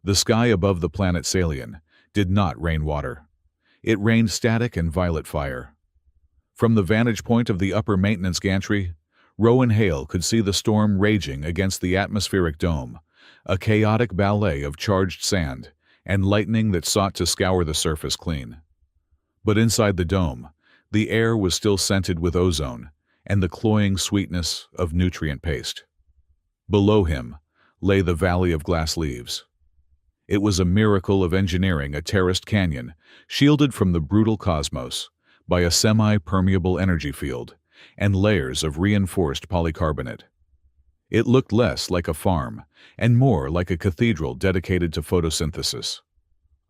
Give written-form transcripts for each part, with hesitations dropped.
The sky above the planet Salian did not rain water. It rained static and violet fire. From the vantage point of the upper maintenance gantry, Rowan Hale could see the storm raging against the atmospheric dome, a chaotic ballet of charged sand and lightning that sought to scour the surface clean. But inside the dome, the air was still scented with ozone and the cloying sweetness of nutrient paste. Below him lay the Valley of Glass Leaves. It was a miracle of engineering, a terraced canyon shielded from the brutal cosmos by a semi-permeable energy field and layers of reinforced polycarbonate. It looked less like a farm and more like a cathedral dedicated to photosynthesis.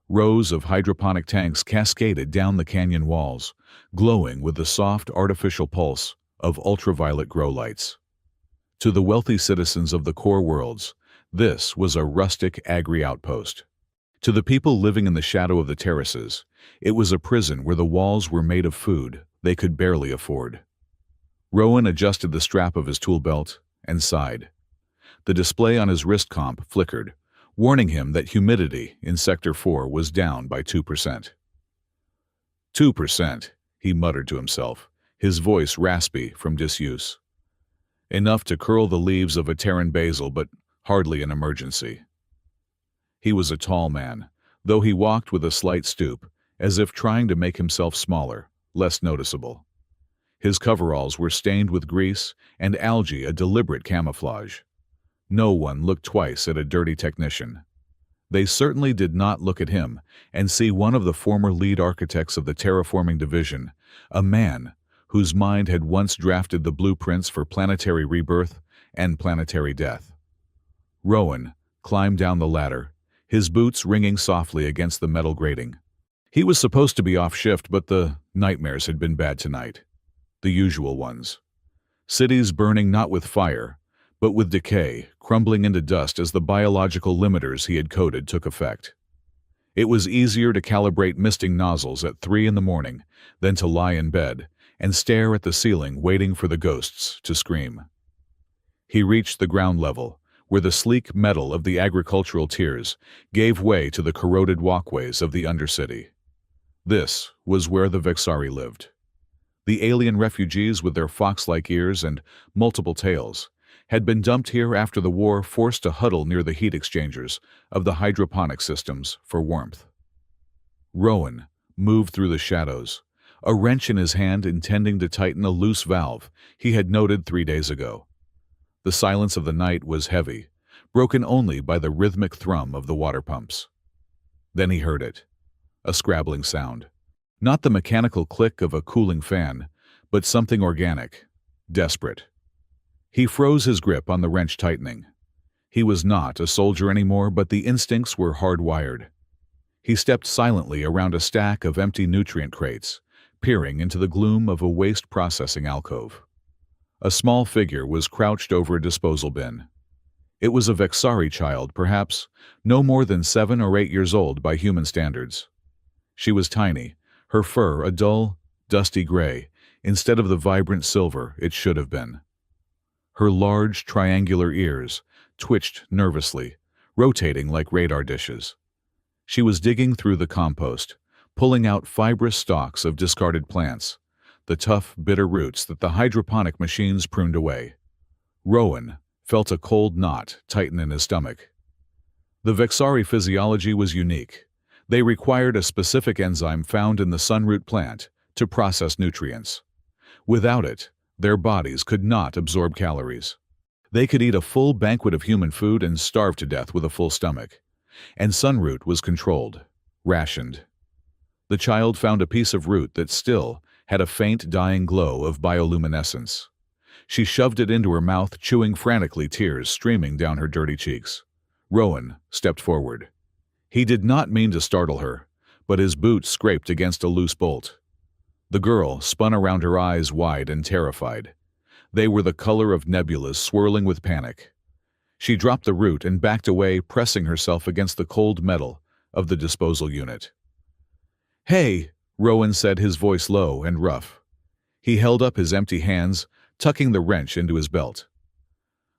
Rows of hydroponic tanks cascaded down the canyon walls, glowing with the soft artificial pulse of ultraviolet grow lights. To the wealthy citizens of the core worlds, this was a rustic agri-outpost. To the people living in the shadow of the terraces, it was a prison where the walls were made of food they could barely afford. Rowan adjusted the strap of his tool belt and sighed. The display on his wrist comp flickered, warning him that humidity in Sector 4 was down by 2%. 2%, he muttered to himself, his voice raspy from disuse. Enough to curl the leaves of a Terran basil, but hardly an emergency. He was a tall man, though he walked with a slight stoop, as if trying to make himself smaller, less noticeable. His coveralls were stained with grease and algae, a deliberate camouflage. No one looked twice at a dirty technician. They certainly did not look at him and see one of the former lead architects of the terraforming division, a man whose mind had once drafted the blueprints for planetary rebirth and planetary death. Rowan climbed down the ladder, his boots ringing softly against the metal grating. He was supposed to be off shift, but the nightmares had been bad tonight. The usual ones. Cities burning not with fire, but with decay, crumbling into dust as the biological limiters he had coded took effect. It was easier to calibrate misting nozzles at 3 in the morning than to lie in bed and stare at the ceiling waiting for the ghosts to scream. He reached the ground level, where the sleek metal of the agricultural tiers gave way to the corroded walkways of the Undercity. This was where the Vexari lived. The alien refugees with their fox-like ears and multiple tails had been dumped here after the war, forced to huddle near the heat exchangers of the hydroponic systems for warmth. Rowan moved through the shadows, a wrench in his hand intending to tighten a loose valve he had noted 3 days ago. The silence of the night was heavy, broken only by the rhythmic thrum of the water pumps. Then he heard it, a scrabbling sound. Not the mechanical click of a cooling fan, but something organic, desperate. He froze his grip on the wrench tightening. He was not a soldier anymore, but the instincts were hardwired. He stepped silently around a stack of empty nutrient crates, peering into the gloom of a waste processing alcove. A small figure was crouched over a disposal bin. It was a Vexari child, perhaps no more than 7 or 8 years old by human standards. She was tiny, her fur a dull, dusty gray, instead of the vibrant silver it should have been. Her large, triangular ears twitched nervously, rotating like radar dishes. She was digging through the compost, pulling out fibrous stalks of discarded plants, the tough, bitter roots that the hydroponic machines pruned away. Rowan felt a cold knot tighten in his stomach. The Vexari physiology was unique. They required a specific enzyme found in the sunroot plant to process nutrients. Without it, their bodies could not absorb calories. They could eat a full banquet of human food and starve to death with a full stomach. And sunroot was controlled, rationed. The child found a piece of root that still had a faint dying glow of bioluminescence. She shoved it into her mouth, chewing frantically, tears streaming down her dirty cheeks. Rowan stepped forward. He did not mean to startle her, but his boot scraped against a loose bolt. The girl spun around, her eyes wide and terrified. They were the color of nebulas swirling with panic. She dropped the root and backed away, pressing herself against the cold metal of the disposal unit. "Hey," Rowan said, his voice low and rough. He held up his empty hands, tucking the wrench into his belt.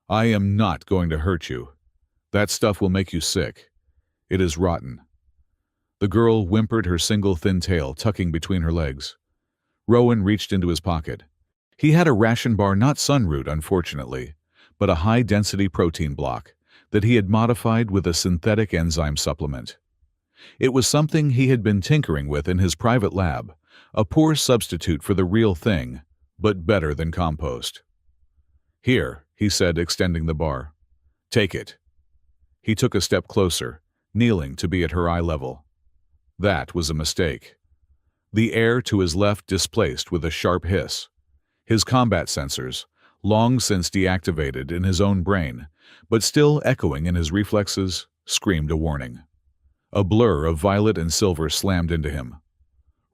"I am not going to hurt you. That stuff will make you sick. It is rotten." The girl whimpered, her single thin tail tucking between her legs. Rowan reached into his pocket. He had a ration bar, not sunroot, unfortunately, but a high-density protein block that he had modified with a synthetic enzyme supplement. It was something he had been tinkering with in his private lab, a poor substitute for the real thing, but better than compost. "Here," he said, extending the bar. "Take it." He took a step closer, kneeling to be at her eye level. That was a mistake. The air to his left displaced with a sharp hiss. His combat sensors, long since deactivated in his own brain, but still echoing in his reflexes, screamed a warning. A blur of violet and silver slammed into him.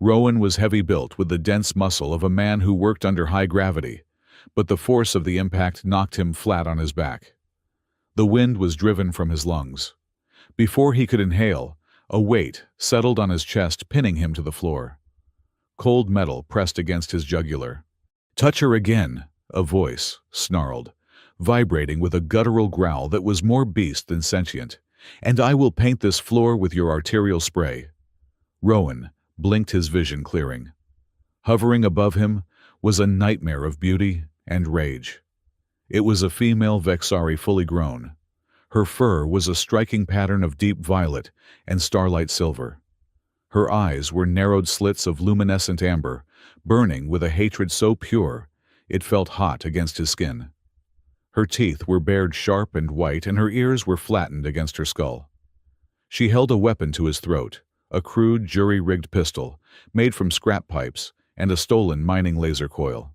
Rowan was heavy-built with the dense muscle of a man who worked under high gravity, but the force of the impact knocked him flat on his back. The wind was driven from his lungs. Before he could inhale, a weight settled on his chest, pinning him to the floor. Cold metal pressed against his jugular. "Touch her again," a voice snarled, vibrating with a guttural growl that was more beast than sentient, "and I will paint this floor with your arterial spray." Rowan blinked, his vision clearing. Hovering above him was a nightmare of beauty and rage. It was a female Vexari, fully grown. Her fur was a striking pattern of deep violet and starlight silver. Her eyes were narrowed slits of luminescent amber, burning with a hatred so pure it felt hot against his skin. Her teeth were bared sharp and white, and her ears were flattened against her skull. She held a weapon to his throat, a crude jury-rigged pistol made from scrap pipes and a stolen mining laser coil.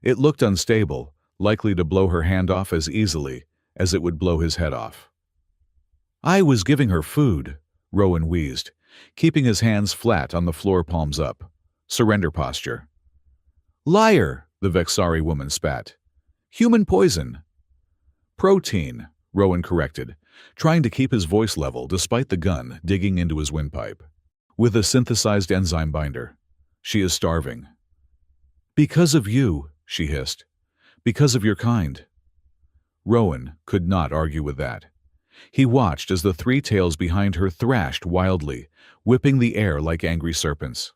It looked unstable, likely to blow her hand off as easily as it would blow his head off. "I was giving her food," Rowan wheezed, keeping his hands flat on the floor, palms up. Surrender posture. "Liar," the Vexari woman spat. "Human poison." "Protein," Rowan corrected, trying to keep his voice level despite the gun digging into his windpipe. "With a synthesized enzyme binder. She is starving." "Because of you," she hissed. "Because of your kind." Rowan could not argue with that. He watched as the three tails behind her thrashed wildly, whipping the air like angry serpents.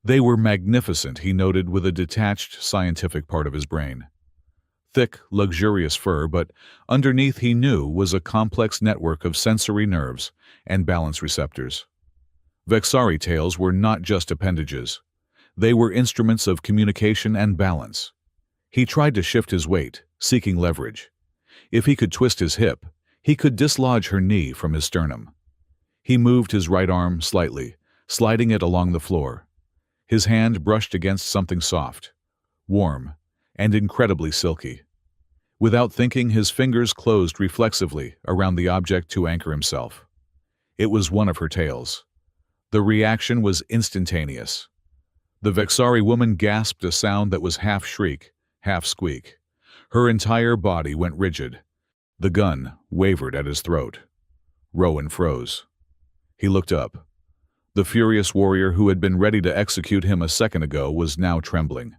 They were magnificent, he noted with a detached scientific part of his brain. Thick, luxurious fur, but underneath, he knew, was a complex network of sensory nerves and balance receptors. Vexari tails were not just appendages. They were instruments of communication and balance. He tried to shift his weight, seeking leverage. If he could twist his hip, he could dislodge her knee from his sternum. He moved his right arm slightly, sliding it along the floor. His hand brushed against something soft, warm, and incredibly silky. Without thinking, his fingers closed reflexively around the object to anchor himself. It was one of her tails. The reaction was instantaneous. The Vexari woman gasped a sound that was half shriek, half squeak. Her entire body went rigid. The gun wavered at his throat. Rowan froze. He looked up. The furious warrior who had been ready to execute him a second ago was now trembling.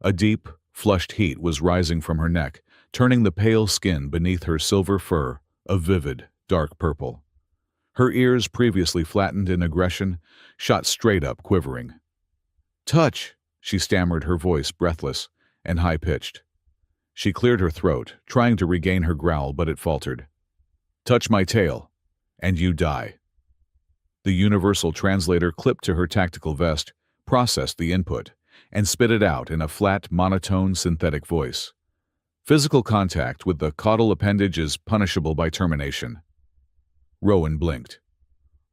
A deep, flushed heat was rising from her neck, turning the pale skin beneath her silver fur a vivid, dark purple. Her ears, previously flattened in aggression, shot straight up, quivering. "Touch," she stammered, her voice breathless and high-pitched. She cleared her throat, trying to regain her growl, but it faltered. "Touch my tail, and you die." The universal translator clipped to her tactical vest, processed the input, and spit it out in a flat, monotone, synthetic voice. "Physical contact with the caudal appendage is punishable by termination." Rowan blinked.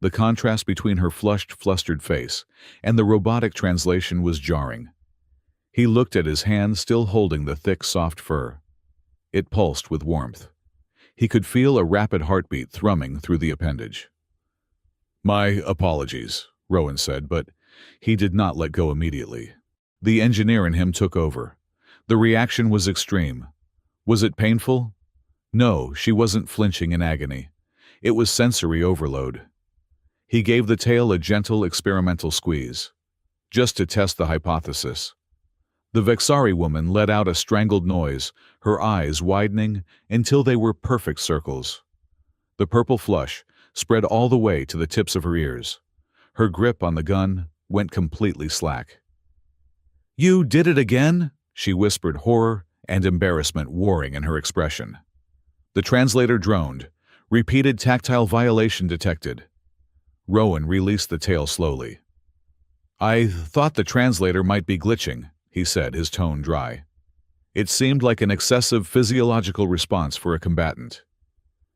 The contrast between her flushed, flustered face and the robotic translation was jarring. He looked at his hand, still holding the thick, soft fur. It pulsed with warmth. He could feel a rapid heartbeat thrumming through the appendage. "My apologies," Rowan said, but he did not let go immediately. The engineer in him took over. The reaction was extreme. Was it painful? No, she wasn't flinching in agony. It was sensory overload. He gave the tail a gentle experimental squeeze, just to test the hypothesis. The Vexari woman let out a strangled noise, her eyes widening until they were perfect circles. The purple flush, spread all the way to the tips of her ears. Her grip on the gun went completely slack. "You did it again?" she whispered, horror and embarrassment warring in her expression. The translator droned. "Repeated tactile violation detected." Rowan released the tail slowly. "I thought the translator might be glitching," he said, his tone dry. It seemed like an excessive physiological response for a combatant.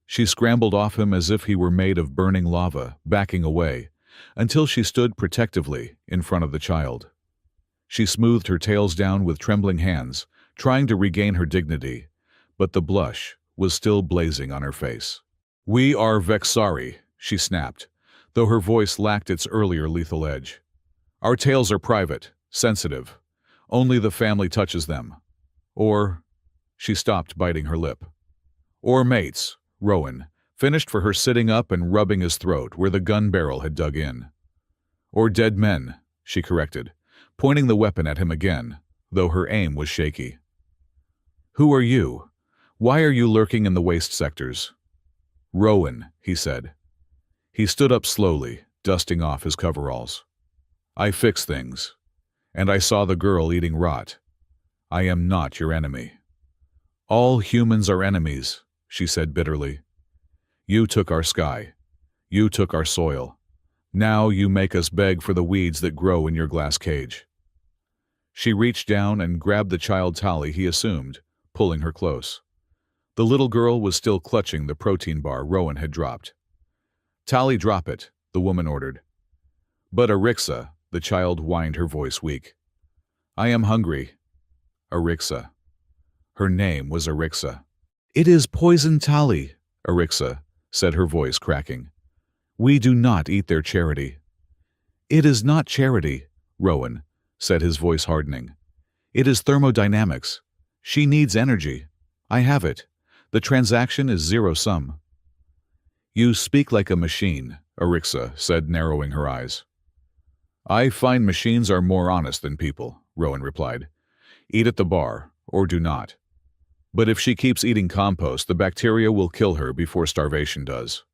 She scrambled off him as if he were made of burning lava, backing away, until she stood protectively in front of the child. She smoothed her tails down with trembling hands, trying to regain her dignity, but the blush was still blazing on her face. "We are Vexari," she snapped, though her voice lacked its earlier lethal edge. "Our tales are private, sensitive. Only the family touches them. Or—" she stopped, biting her lip. "Or mates," Rowan finished for her, sitting up and rubbing his throat where the gun barrel had dug in. "Or dead men," she corrected, pointing the weapon at him again, though her aim was shaky. "Who are you? Why are you lurking in the waste sectors?" "Rowan," he said. He stood up slowly, dusting off his coveralls. "I fix things. And I saw the girl eating rot. I am not your enemy." "All humans are enemies," she said bitterly. "You took our sky. You took our soil. Now you make us beg for the weeds that grow in your glass cage." She reached down and grabbed the child Tali, he assumed, pulling her close. The little girl was still clutching the protein bar Rowan had dropped. "Tali, drop it," the woman ordered. "But Arixa," the child whined, her voice weak. "I am hungry." Arixa. Her name was Arixa. "It is poison, Tali," Arixa said, her voice cracking. "We do not eat their charity." "It is not charity," Rowan said, his voice hardening. "It is thermodynamics. She needs energy. I have it. The transaction is zero-sum." "You speak like a machine," Arixa said, narrowing her eyes. "I find machines are more honest than people," Rowan replied. "Eat at the bar, or do not. But if she keeps eating compost, the bacteria will kill her before starvation does."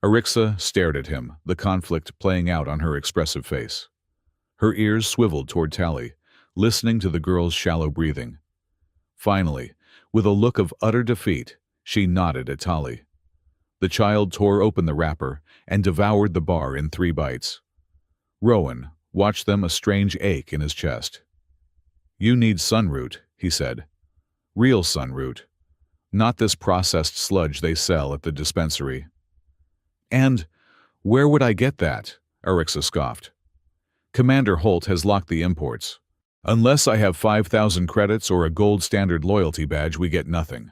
Arixa stared at him, the conflict playing out on her expressive face. Her ears swiveled toward Tali, listening to the girl's shallow breathing. Finally, with a look of utter defeat, she nodded at Tali. The child tore open the wrapper and devoured the bar in 3 bites. Rowan watched them, a strange ache in his chest. "You need sunroot," he said. "Real sunroot. Not this processed sludge they sell at the dispensary." "And where would I get that?" Arixa scoffed. "Commander Holt has locked the imports. Unless I have 5,000 credits or a gold standard loyalty badge, we get nothing."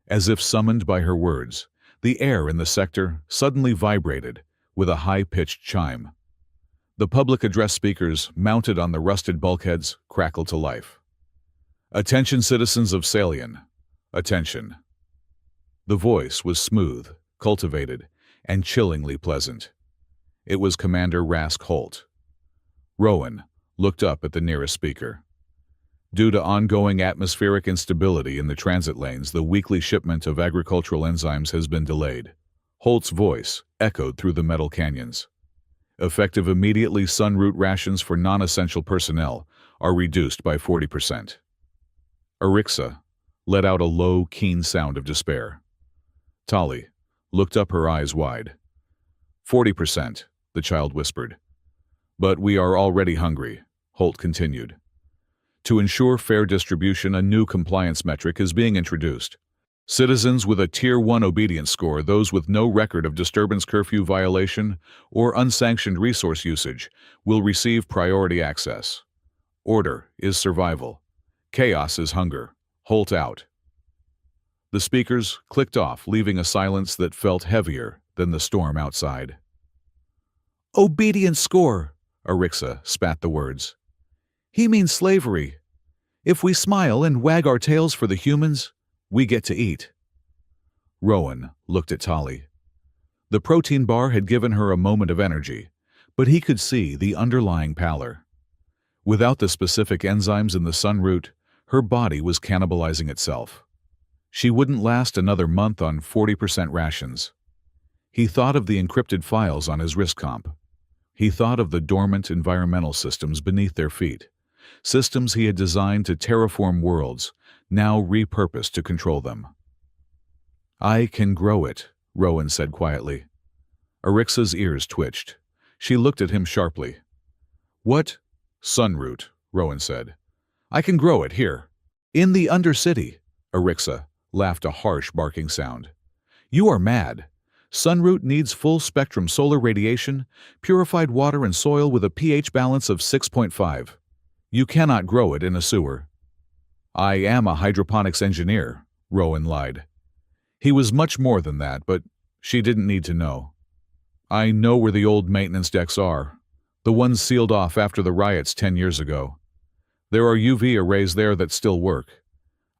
As if summoned by her words, the air in the sector suddenly vibrated with a high-pitched chime. The public address speakers, mounted on the rusted bulkheads, crackled to life. "Attention, citizens of Salian. Attention." The voice was smooth, cultivated, and chillingly pleasant. It was Commander Rask Holt. Rowan looked up at the nearest speaker. "Due to ongoing atmospheric instability in the transit lanes, the weekly shipment of agricultural enzymes has been delayed." Holt's voice echoed through the metal canyons. "Effective immediately, sunroot rations for non-essential personnel are reduced by 40%. Arixa let out a low, keen sound of despair. Tali looked up, her eyes wide. 40%, the child whispered. "But we are already hungry," Holt continued. "To ensure fair distribution, a new compliance metric is being introduced. Citizens with a Tier 1 obedience score, those with no record of disturbance, curfew violation, or unsanctioned resource usage, will receive priority access. Order is survival. Chaos is hunger. Holt out." The speakers clicked off, leaving a silence that felt heavier than the storm outside. "Obedience score," Arixa spat the words. "He means slavery. If we smile and wag our tails for the humans, we get to eat." Rowan looked at Tali. The protein bar had given her a moment of energy, but he could see the underlying pallor. Without the specific enzymes in the sunroot, her body was cannibalizing itself. She wouldn't last another month on 40% rations. He thought of the encrypted files on his wrist comp. He thought of the dormant environmental systems beneath their feet, systems he had designed to terraform worlds, now repurposed to control them. "I can grow it," Rowan said quietly. Arixa's ears twitched. She looked at him sharply. "What?" "Sunroot," Rowan said. "I can grow it here. In the Undercity." Arixa laughed a harsh barking sound. "You are mad. Sunroot needs full-spectrum solar radiation, purified water and soil with a pH balance of 6.5. You cannot grow it in a sewer." "I am a hydroponics engineer," Rowan lied. He was much more than that, but she didn't need to know. "I know where the old maintenance decks are, the ones sealed off after the riots 10 years ago. There are UV arrays there that still work.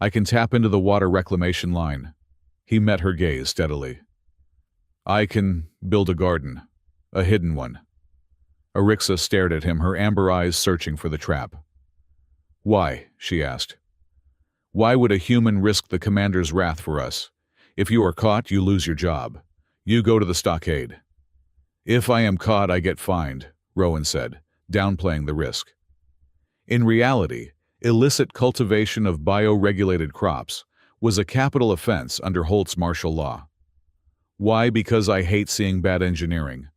I can tap into the water reclamation line." He met her gaze steadily. "I can build a garden, a hidden one." Arixa stared at him, her amber eyes searching for the trap. "Why?" she asked. "Why would a human risk the commander's wrath for us? If you are caught, you lose your job. You go to the stockade." "If I am caught, I get fined," Rowan said, downplaying the risk. In reality, illicit cultivation of bioregulated crops was a capital offense under Holt's martial law. "Why? Because I hate seeing bad engineering.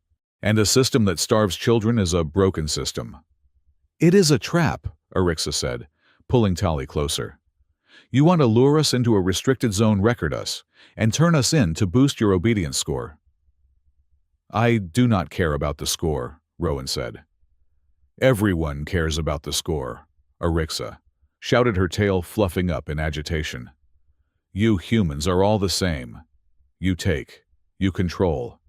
And a system that starves children is a broken system." "It is a trap," Arixa said, pulling Tali closer. "You want to lure us into a restricted zone, record us, and turn us in to boost your obedience score." "I do not care about the score," Rowan said. "Everyone cares about the score," Arixa shouted, her tail fluffing up in agitation. "You humans are all the same. You take. You control.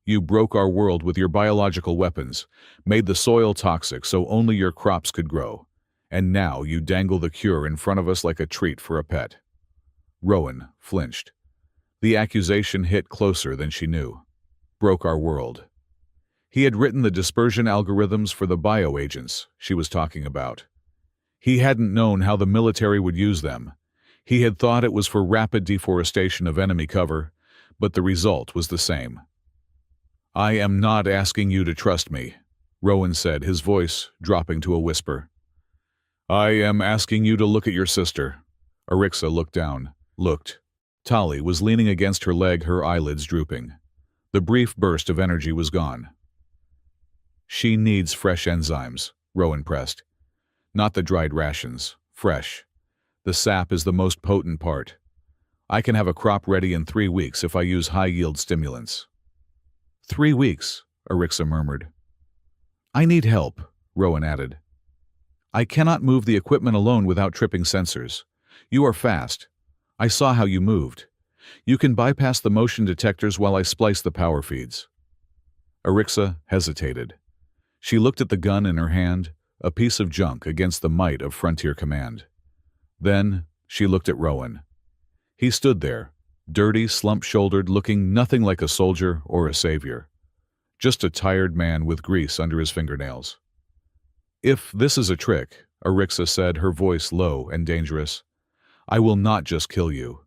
You broke our world with your biological weapons, made the soil toxic so only your crops could grow, and now you dangle the cure in front of us like a treat for a pet." Rowan flinched. The accusation hit closer than she knew. Broke our world. He had written the dispersion algorithms for the bioagents she was talking about. He hadn't known how the military would use them. He had thought it was for rapid deforestation of enemy cover, but the result was the same. "I am not asking you to trust me," Rowan said, his voice dropping to a whisper. "I am asking you to look at your sister." Arixa looked down, looked. Tali was leaning against her leg, her eyelids drooping. The brief burst of energy was gone. "She needs fresh enzymes," Rowan pressed. "Not the dried rations. Fresh. The sap is the most potent part. I can have a crop ready in 3 weeks if I use high-yield stimulants." 3 weeks, Arixa murmured. "I need help," Rowan added. "I cannot move the equipment alone without tripping sensors. You are fast. I saw how you moved. You can bypass the motion detectors while I splice the power feeds." Arixa hesitated. She looked at the gun in her hand, a piece of junk against the might of Frontier Command. Then she looked at Rowan. He stood there, dirty, slump-shouldered, looking nothing like a soldier or a savior. Just a tired man with grease under his fingernails. "If this is a trick," Arixa said, her voice low and dangerous, "I will not just kill you.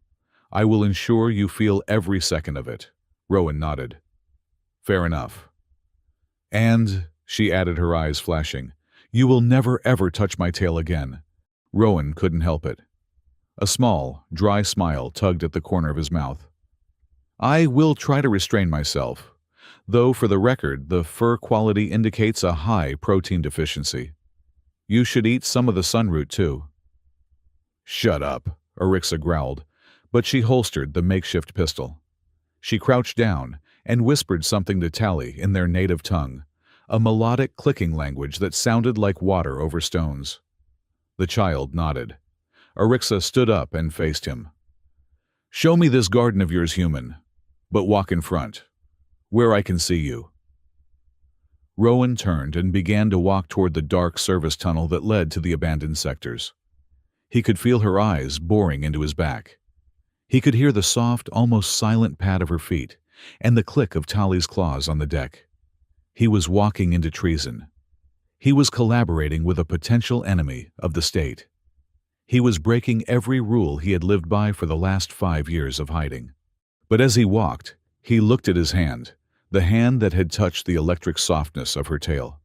I will ensure you feel every second of it." Rowan nodded. "Fair enough." "And," she added, her eyes flashing, "you will never ever touch my tail again." Rowan couldn't help it. A small, dry smile tugged at the corner of his mouth. "I will try to restrain myself, though for the record the fur quality indicates a high protein deficiency. You should eat some of the sunroot too." "Shut up," Arixa growled, but she holstered the makeshift pistol. She crouched down and whispered something to Tali in their native tongue, a melodic clicking language that sounded like water over stones. The child nodded. Arixa stood up and faced him. "Show me this garden of yours, human, but walk in front, where I can see you." Rowan turned and began to walk toward the dark service tunnel that led to the abandoned sectors. He could feel her eyes boring into his back. He could hear the soft, almost silent pad of her feet and the click of Tali's claws on the deck. He was walking into treason. He was collaborating with a potential enemy of the state. He was breaking every rule he had lived by for the last 5 years of hiding. But as he walked, He looked at his hand, the hand that had touched the electric softness of her tail.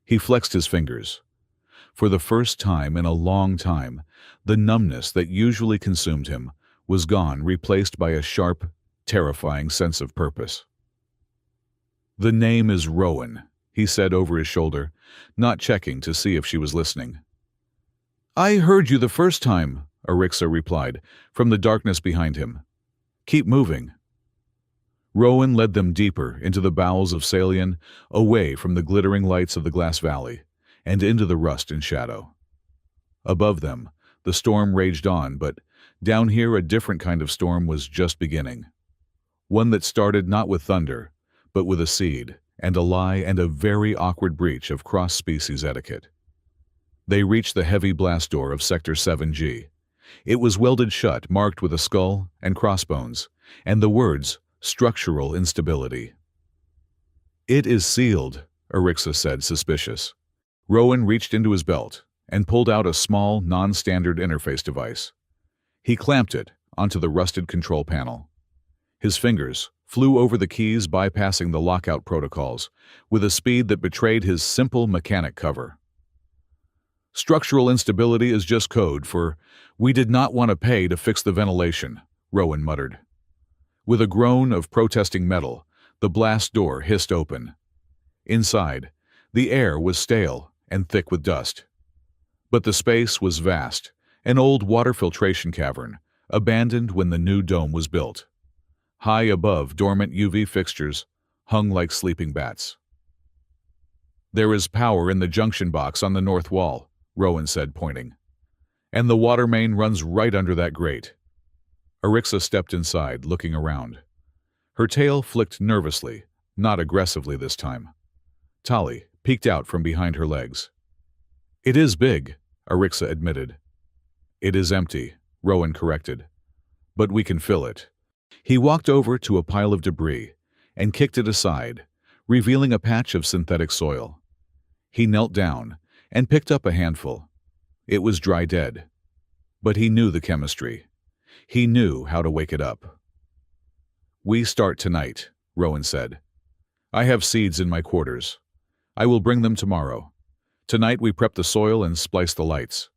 He flexed his fingers. For the first time in a long time, the numbness that usually consumed him was gone, replaced by a sharp, terrifying sense of purpose. "The name is Rowan," he said over his shoulder, not checking to see if she was listening. "I heard you the first time," Arixa replied, from the darkness behind him. "Keep moving." Rowan led them deeper into the bowels of Salian, away from the glittering lights of the Glass Valley, and into the rust and shadow. Above them, the storm raged on, but down here a different kind of storm was just beginning. One that started not with thunder, but with a seed, and a lie, and a very awkward breach of cross-species etiquette. They reached the heavy blast door of Sector 7G. It was welded shut, marked with a skull and crossbones, and the words, "Structural instability." "It is sealed," Arixa said, suspicious. Rowan reached into his belt and pulled out a small, non-standard interface device. He clamped it onto the rusted control panel. His fingers flew over the keys, bypassing the lockout protocols, with a speed that betrayed his simple mechanic cover. "Structural instability is just code for, 'We did not want to pay to fix the ventilation,'" Rowan muttered. With a groan of protesting metal, the blast door hissed open. Inside, the air was stale and thick with dust. But the space was vast, an old water filtration cavern, abandoned when the new dome was built. High above, dormant UV fixtures hung like sleeping bats. "There is power in the junction box on the north wall," Rowan said, pointing. "And the water main runs right under that grate." Arixa stepped inside, looking around. Her tail flicked nervously, not aggressively this time. Tali peeked out from behind her legs. "It is big," Arixa admitted. "It is empty," Rowan corrected. "But we can fill it." He walked over to a pile of debris and kicked it aside, revealing a patch of synthetic soil. He knelt down and picked up a handful. It was dry dead. But he knew the chemistry. He knew how to wake it up. "We start tonight," Rowan said. "I have seeds in my quarters. I will bring them tomorrow. Tonight we prep the soil and splice the lights."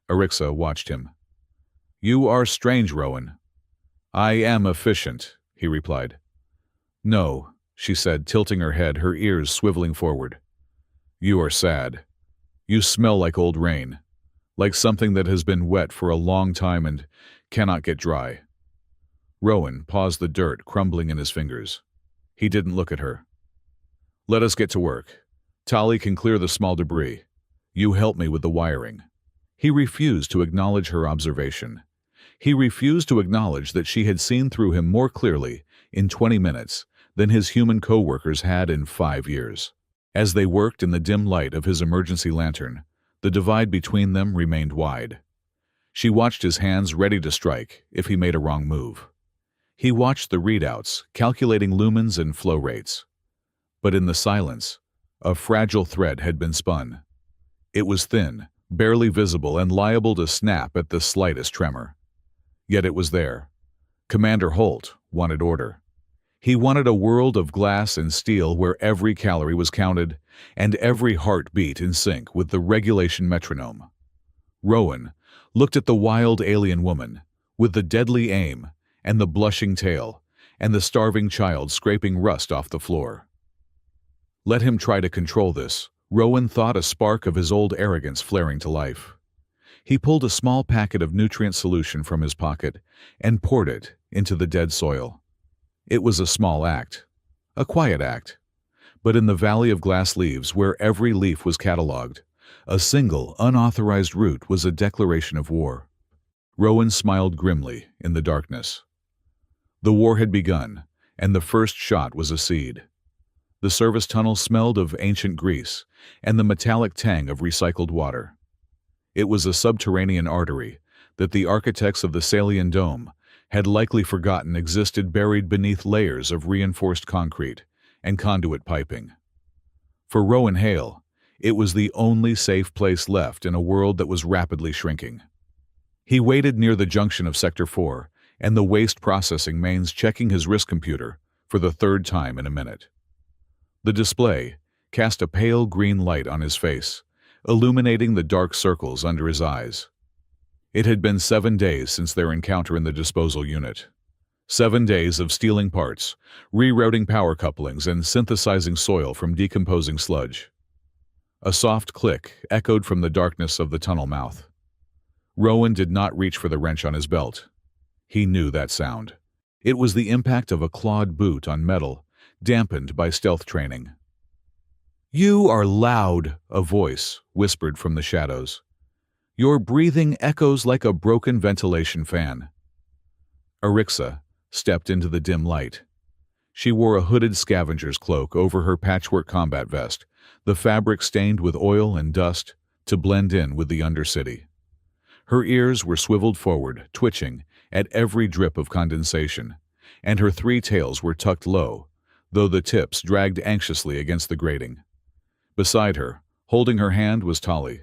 Arixa watched him. "You are strange, Rowan." "I am efficient," he replied. "No," she said, tilting her head, her ears swiveling forward. "You are sad. You smell like old rain, like something that has been wet for a long time and cannot get dry." Rowan paused, the dirt crumbling in his fingers. He didn't look at her. "Let us get to work. Tali can clear the small debris. You help me with the wiring." He refused to acknowledge her observation. He refused to acknowledge that she had seen through him more clearly in 20 minutes than his human co-workers had in 5 years. As they worked in the dim light of his emergency lantern, the divide between them remained wide. She watched his hands ready to strike if he made a wrong move. He watched the readouts, calculating lumens and flow rates. But in the silence, a fragile thread had been spun. It was thin, barely visible, and liable to snap at the slightest tremor. Yet it was there. Commander Holt wanted order. He wanted a world of glass and steel where every calorie was counted and every heart beat in sync with the regulation metronome. Rowan looked at the wild alien woman, with the deadly aim and the blushing tail and the starving child scraping rust off the floor. Let him try to control this, Rowan thought, a spark of his old arrogance flaring to life. He pulled a small packet of nutrient solution from his pocket and poured it into the dead soil. It was a small act, a quiet act, but in the valley of glass leaves, where every leaf was catalogued, a single unauthorized root was a declaration of war. Rowan smiled grimly in the darkness. The war had begun, and the first shot was a seed. The service tunnel smelled of ancient grease and the metallic tang of recycled water. It was a subterranean artery that the architects of the Salian Dome had likely forgotten existed, buried beneath layers of reinforced concrete and conduit piping. For Rowan Hale, it was the only safe place left in a world that was rapidly shrinking. He waited near the junction of Sector 4 and the waste processing mains checking his wrist computer for the third time in a minute. The display cast a pale green light on his face, illuminating the dark circles under his eyes. It had been 7 days since their encounter in the disposal unit. 7 days of stealing parts, rerouting power couplings, and synthesizing soil from decomposing sludge. A soft click echoed from the darkness of the tunnel mouth. Rowan did not reach for the wrench on his belt. He knew that sound. It was the impact of a clawed boot on metal, dampened by stealth training. "You are loud," a voice whispered from the shadows. "Your breathing echoes like a broken ventilation fan." Arixa stepped into the dim light. She wore a hooded scavenger's cloak over her patchwork combat vest, the fabric stained with oil and dust to blend in with the undercity. Her ears were swiveled forward, twitching at every drip of condensation, and her 3 tails were tucked low, though the tips dragged anxiously against the grating. Beside her, holding her hand, was Tali.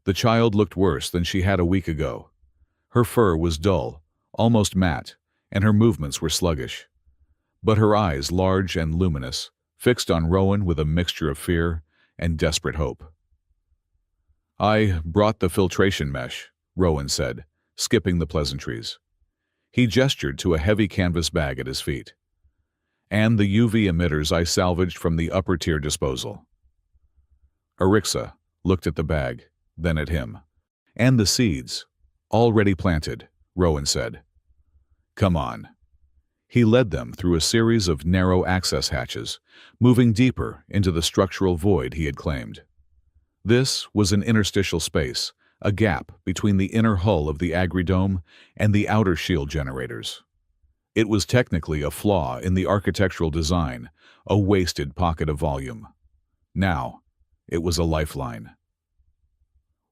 The child looked worse than she had a week ago. Her fur was dull, almost matte, and her movements were sluggish. But her eyes, large and luminous, fixed on Rowan with a mixture of fear and desperate hope. "I brought the filtration mesh," Rowan said, skipping the pleasantries. He gestured to a heavy canvas bag at his feet. "And the UV emitters I salvaged from the upper-tier disposal." Arixa looked at the bag, then at him. "And the seeds, already planted," Rowan said. "Come on." He led them through a series of narrow access hatches, moving deeper into the structural void he had claimed. This was an interstitial space, a gap between the inner hull of the agridome and the outer shield generators. It was technically a flaw in the architectural design, a wasted pocket of volume. Now, it was a lifeline.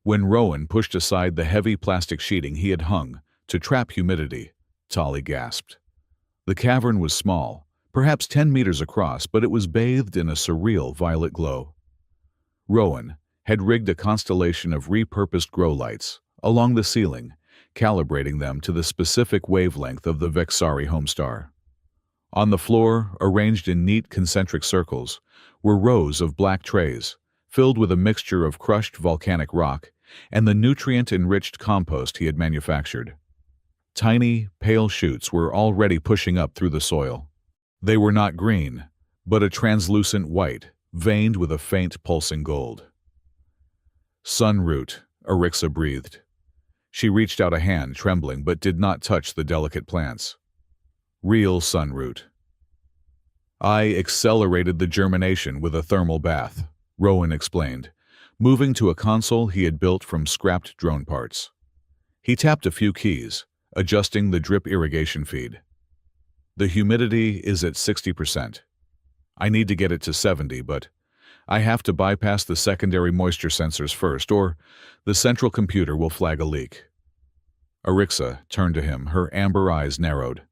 When Rowan pushed aside the heavy plastic sheeting he had hung to trap humidity, Tali gasped. The cavern was small, perhaps 10 meters across, but it was bathed in a surreal violet glow. Rowan had rigged a constellation of repurposed grow lights along the ceiling, calibrating them to the specific wavelength of the Vexari homestar. On the floor, arranged in neat concentric circles, were rows of black trays, filled with a mixture of crushed volcanic rock and the nutrient-enriched compost he had manufactured. Tiny, pale shoots were already pushing up through the soil. They were not green, but a translucent white, veined with a faint pulsing gold. "Sunroot," Arixa breathed. She reached out a hand, trembling, but did not touch the delicate plants. "Real sunroot." "I accelerated the germination with a thermal bath," Rowan explained, moving to a console he had built from scrapped drone parts. He tapped a few keys, adjusting the drip irrigation feed. "The humidity is at 60%. I need to get it to 70, but I have to bypass the secondary moisture sensors first, or the central computer will flag a leak." Arixa turned to him, her amber eyes narrowed.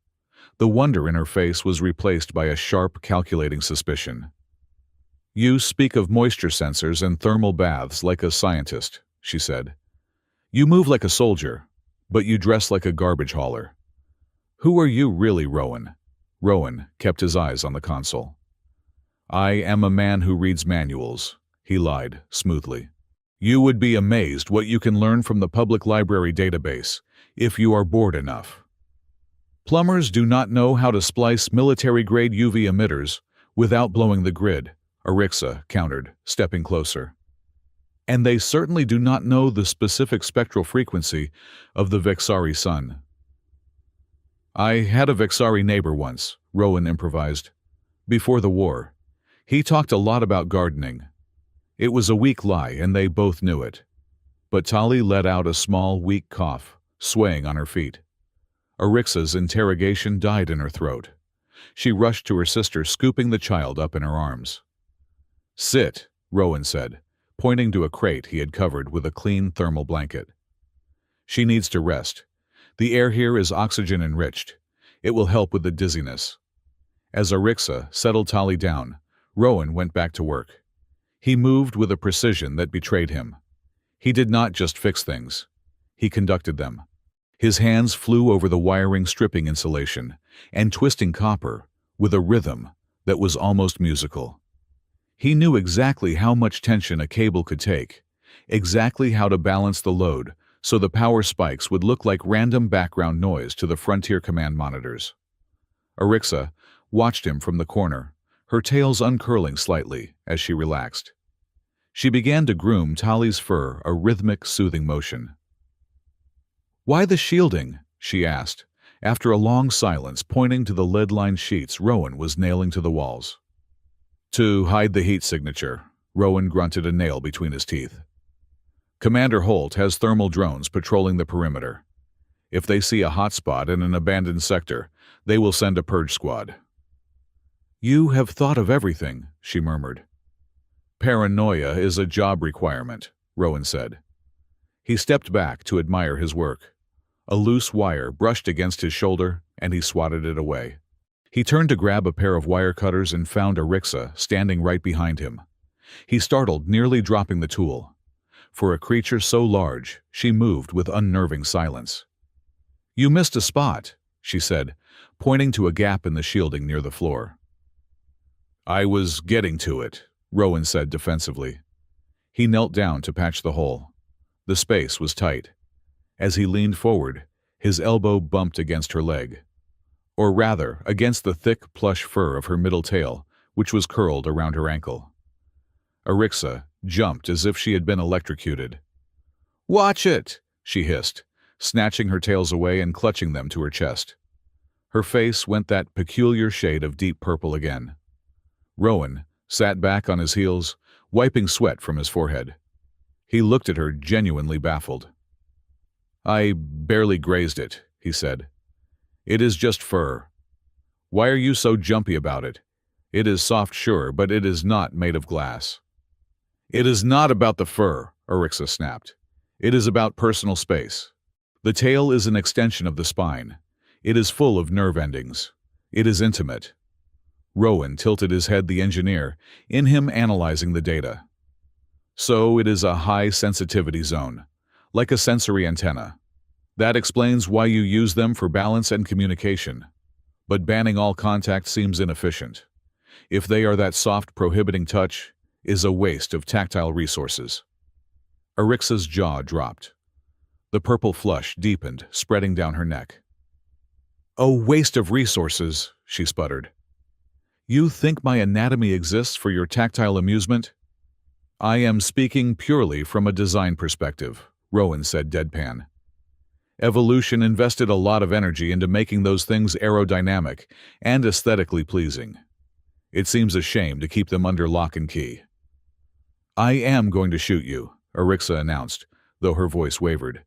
The wonder in her face was replaced by a sharp, calculating suspicion. "You speak of moisture sensors and thermal baths like a scientist," she said. "You move like a soldier, but you dress like a garbage hauler. Who are you really, Rowan?" Rowan kept his eyes on the console. "I am a man who reads manuals," he lied smoothly. "You would be amazed what you can learn from the public library database if you are bored enough. Plumbers do not know how to splice military-grade UV emitters without blowing the grid," Arixa countered, stepping closer. "And they certainly do not know the specific spectral frequency of the Vexari sun." "I had a Vexari neighbor once," Rowan improvised. "Before the war. He talked a lot about gardening. It was a weak lie, and they both knew it." But Tali let out a small, weak cough, swaying on her feet. Arixa's interrogation died in her throat. She rushed to her sister, scooping the child up in her arms. "Sit," Rowan said, pointing to a crate he had covered with a clean thermal blanket. "She needs to rest. The air here is oxygen-enriched. It will help with the dizziness." As Arixa settled Tali down, Rowan went back to work. He moved with a precision that betrayed him. He did not just fix things. He conducted them. His hands flew over the wiring, stripping insulation and twisting copper with a rhythm that was almost musical. He knew exactly how much tension a cable could take, exactly how to balance the load so the power spikes would look like random background noise to the Frontier Command monitors. Arixa watched him from the corner, her tails uncurling slightly as she relaxed. She began to groom Tali's fur, a rhythmic, soothing motion. "Why the shielding?" she asked, after a long silence, pointing to the lead-lined sheets Rowan was nailing to the walls. "To hide the heat signature," Rowan grunted, a nail between his teeth. "Commander Holt has thermal drones patrolling the perimeter. If they see a hotspot in an abandoned sector, they will send a purge squad." "You have thought of everything," she murmured. "Paranoia is a job requirement," Rowan said. He stepped back to admire his work. A loose wire brushed against his shoulder, and he swatted it away. He turned to grab a pair of wire cutters and found Arixa standing right behind him. He startled, nearly dropping the tool. For a creature so large, she moved with unnerving silence. "You missed a spot," she said, pointing to a gap in the shielding near the floor. "I was getting to it," Rowan said defensively. He knelt down to patch the hole. The space was tight. As he leaned forward, his elbow bumped against her leg. Or rather, against the thick, plush fur of her middle tail, which was curled around her ankle. Arixa jumped as if she had been electrocuted. "Watch it!" she hissed, snatching her tails away and clutching them to her chest. Her face went that peculiar shade of deep purple again. Rowan sat back on his heels, wiping sweat from his forehead. He looked at her, genuinely baffled. "I barely grazed it," he said. "It is just fur. Why are you so jumpy about it? It is soft, sure, but it is not made of glass." "It is not about the fur," Arixa snapped. "It is about personal space. The tail is an extension of the spine. It is full of nerve endings. It is intimate." Rowan tilted his head, the engineer, in him analyzing the data. "So it is a high-sensitivity zone, like a sensory antenna. That explains why you use them for balance and communication. But banning all contact seems inefficient. If they are that soft, prohibiting touch, is a waste of tactile resources." Arixa's jaw dropped. The purple flush deepened, spreading down her neck. "A waste of resources," she sputtered. "You think my anatomy exists for your tactile amusement?" "I am speaking purely from a design perspective," Rowan said deadpan. "Evolution invested a lot of energy into making those things aerodynamic and aesthetically pleasing. It seems a shame to keep them under lock and key." "I am going to shoot you," Arixa announced, though her voice wavered.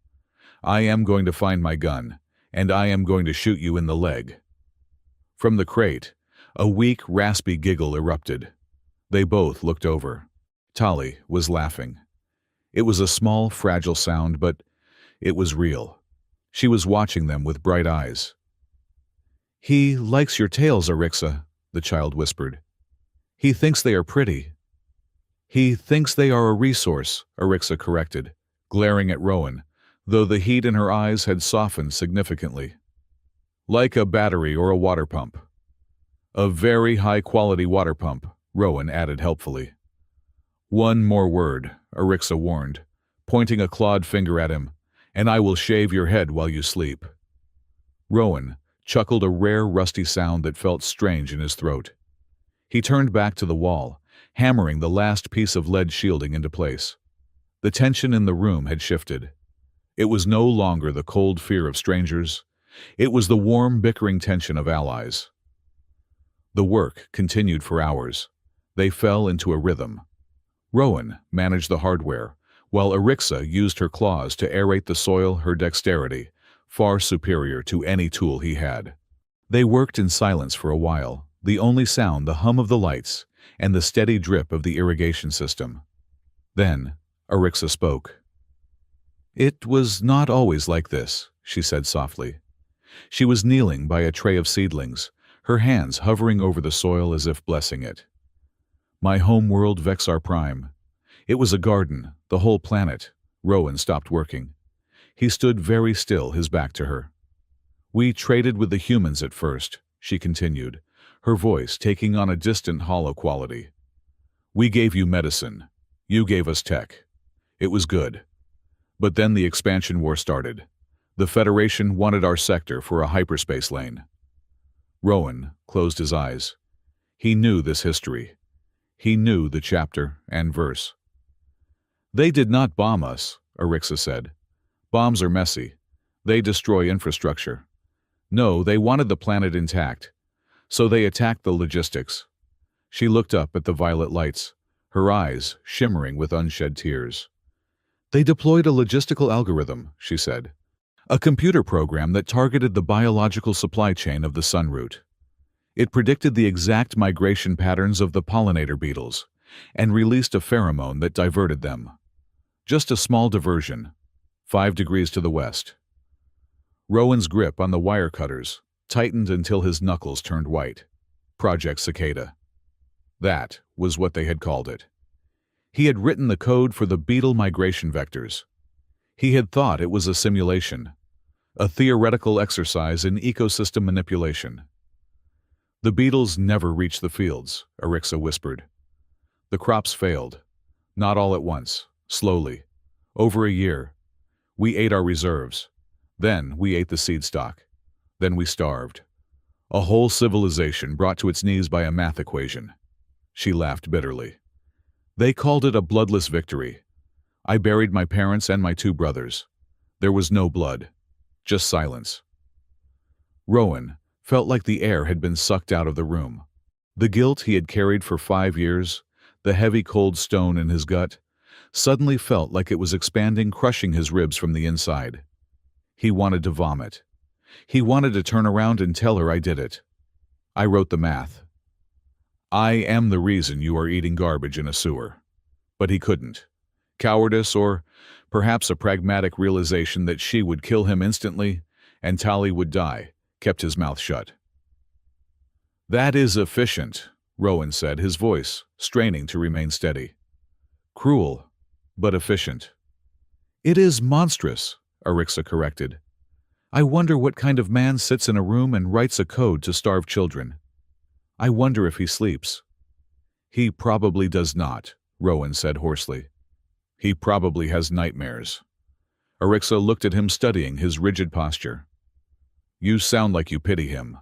"I am going to find my gun, and I am going to shoot you in the leg." From the crate, a weak, raspy giggle erupted. They both looked over. Tali was laughing. It was a small, fragile sound, but it was real. She was watching them with bright eyes. "He likes your tails, Arixa," the child whispered. "He thinks they are pretty." "He thinks they are a resource," Arixa corrected, glaring at Rowan, though the heat in her eyes had softened significantly. "Like a battery or a water pump." "A very high-quality water pump," Rowan added helpfully. "One more word," Arixa warned, pointing a clawed finger at him, "and I will shave your head while you sleep." Rowan chuckled, a rare rusty sound that felt strange in his throat. He turned back to the wall, hammering the last piece of lead shielding into place. The tension in the room had shifted. It was no longer the cold fear of strangers. It was the warm, bickering tension of allies. The work continued for hours. They fell into a rhythm. Rowan managed the hardware, while Arixa used her claws to aerate the soil, her dexterity, far superior to any tool he had. They worked in silence for a while, the only sound the hum of the lights and the steady drip of the irrigation system. Then, Arixa spoke. "It was not always like this," she said softly. She was kneeling by a tray of seedlings, her hands hovering over the soil as if blessing it. "My home world, Vexar Prime. It was a garden, the whole planet." Rowan stopped working. He stood very still, his back to her. "We traded with the humans at first," she continued, her voice taking on a distant, hollow quality. "We gave you medicine. You gave us tech. It was good. But then the expansion war started. The Federation wanted our sector for a hyperspace lane." Rowan closed his eyes. He knew this history. He knew the chapter and verse. "They did not bomb us," Arixa said. "Bombs are messy. They destroy infrastructure. No, they wanted the planet intact. So they attacked the logistics." She looked up at the violet lights, her eyes shimmering with unshed tears. "They deployed a logistical algorithm," she said. "A computer program that targeted the biological supply chain of the sun root. It predicted the exact migration patterns of the pollinator beetles and released a pheromone that diverted them. Just a small diversion, 5 degrees to the west." Rowan's grip on the wire cutters tightened until his knuckles turned white. Project Cicada. That was what they had called it. He had written the code for the beetle migration vectors. He had thought it was a simulation, a theoretical exercise in ecosystem manipulation. "The beetles never reached the fields," Arixa whispered. "The crops failed. Not all at once, slowly. Over a year. We ate our reserves. Then we ate the seed stock. Then we starved. A whole civilization brought to its knees by a math equation." She laughed bitterly. "They called it a bloodless victory. I buried my parents and my 2 brothers. There was no blood. Just silence." Rowan felt like the air had been sucked out of the room. The guilt he had carried for 5 years, the heavy cold stone in his gut, suddenly felt like it was expanding, crushing his ribs from the inside. He wanted to vomit. He wanted to turn around and tell her, "I did it. I wrote the math. I am the reason you are eating garbage in a sewer." But he couldn't. Cowardice, or perhaps a pragmatic realization that she would kill him instantly and Tali would die, kept his mouth shut. "That is efficient," Rowan said, his voice straining to remain steady. "Cruel, but efficient." "It is monstrous," Arixa corrected. "I wonder what kind of man sits in a room and writes a code to starve children. I wonder if he sleeps." "He probably does not," Rowan said hoarsely. "He probably has nightmares." Arixa looked at him, studying his rigid posture. "You sound like you pity him."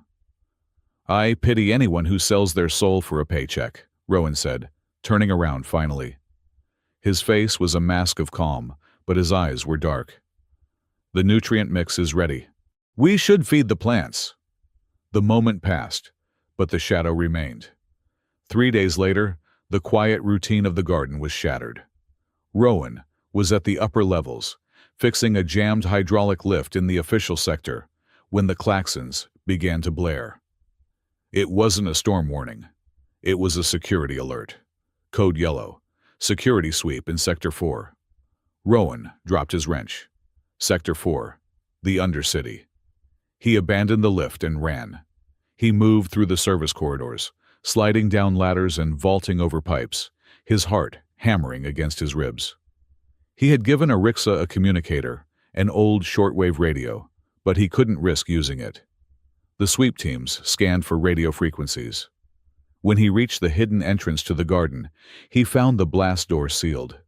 "I pity anyone who sells their soul for a paycheck," Rowan said, turning around finally. His face was a mask of calm, but his eyes were dark. "The nutrient mix is ready. We should feed the plants." The moment passed, but the shadow remained. 3 days later, the quiet routine of the garden was shattered. Rowan was at the upper levels, fixing a jammed hydraulic lift in the official sector, when the klaxons began to blare. It wasn't a storm warning. It was a security alert. Code yellow. Security sweep in Sector 4. Rowan dropped his wrench. Sector 4. The Undercity. He abandoned the lift and ran. He moved through the service corridors, sliding down ladders and vaulting over pipes, his heart hammering against his ribs. He had given Arixa a communicator, an old shortwave radio, but he couldn't risk using it. The sweep teams scanned for radio frequencies. When he reached the hidden entrance to the garden, he found the blast door sealed.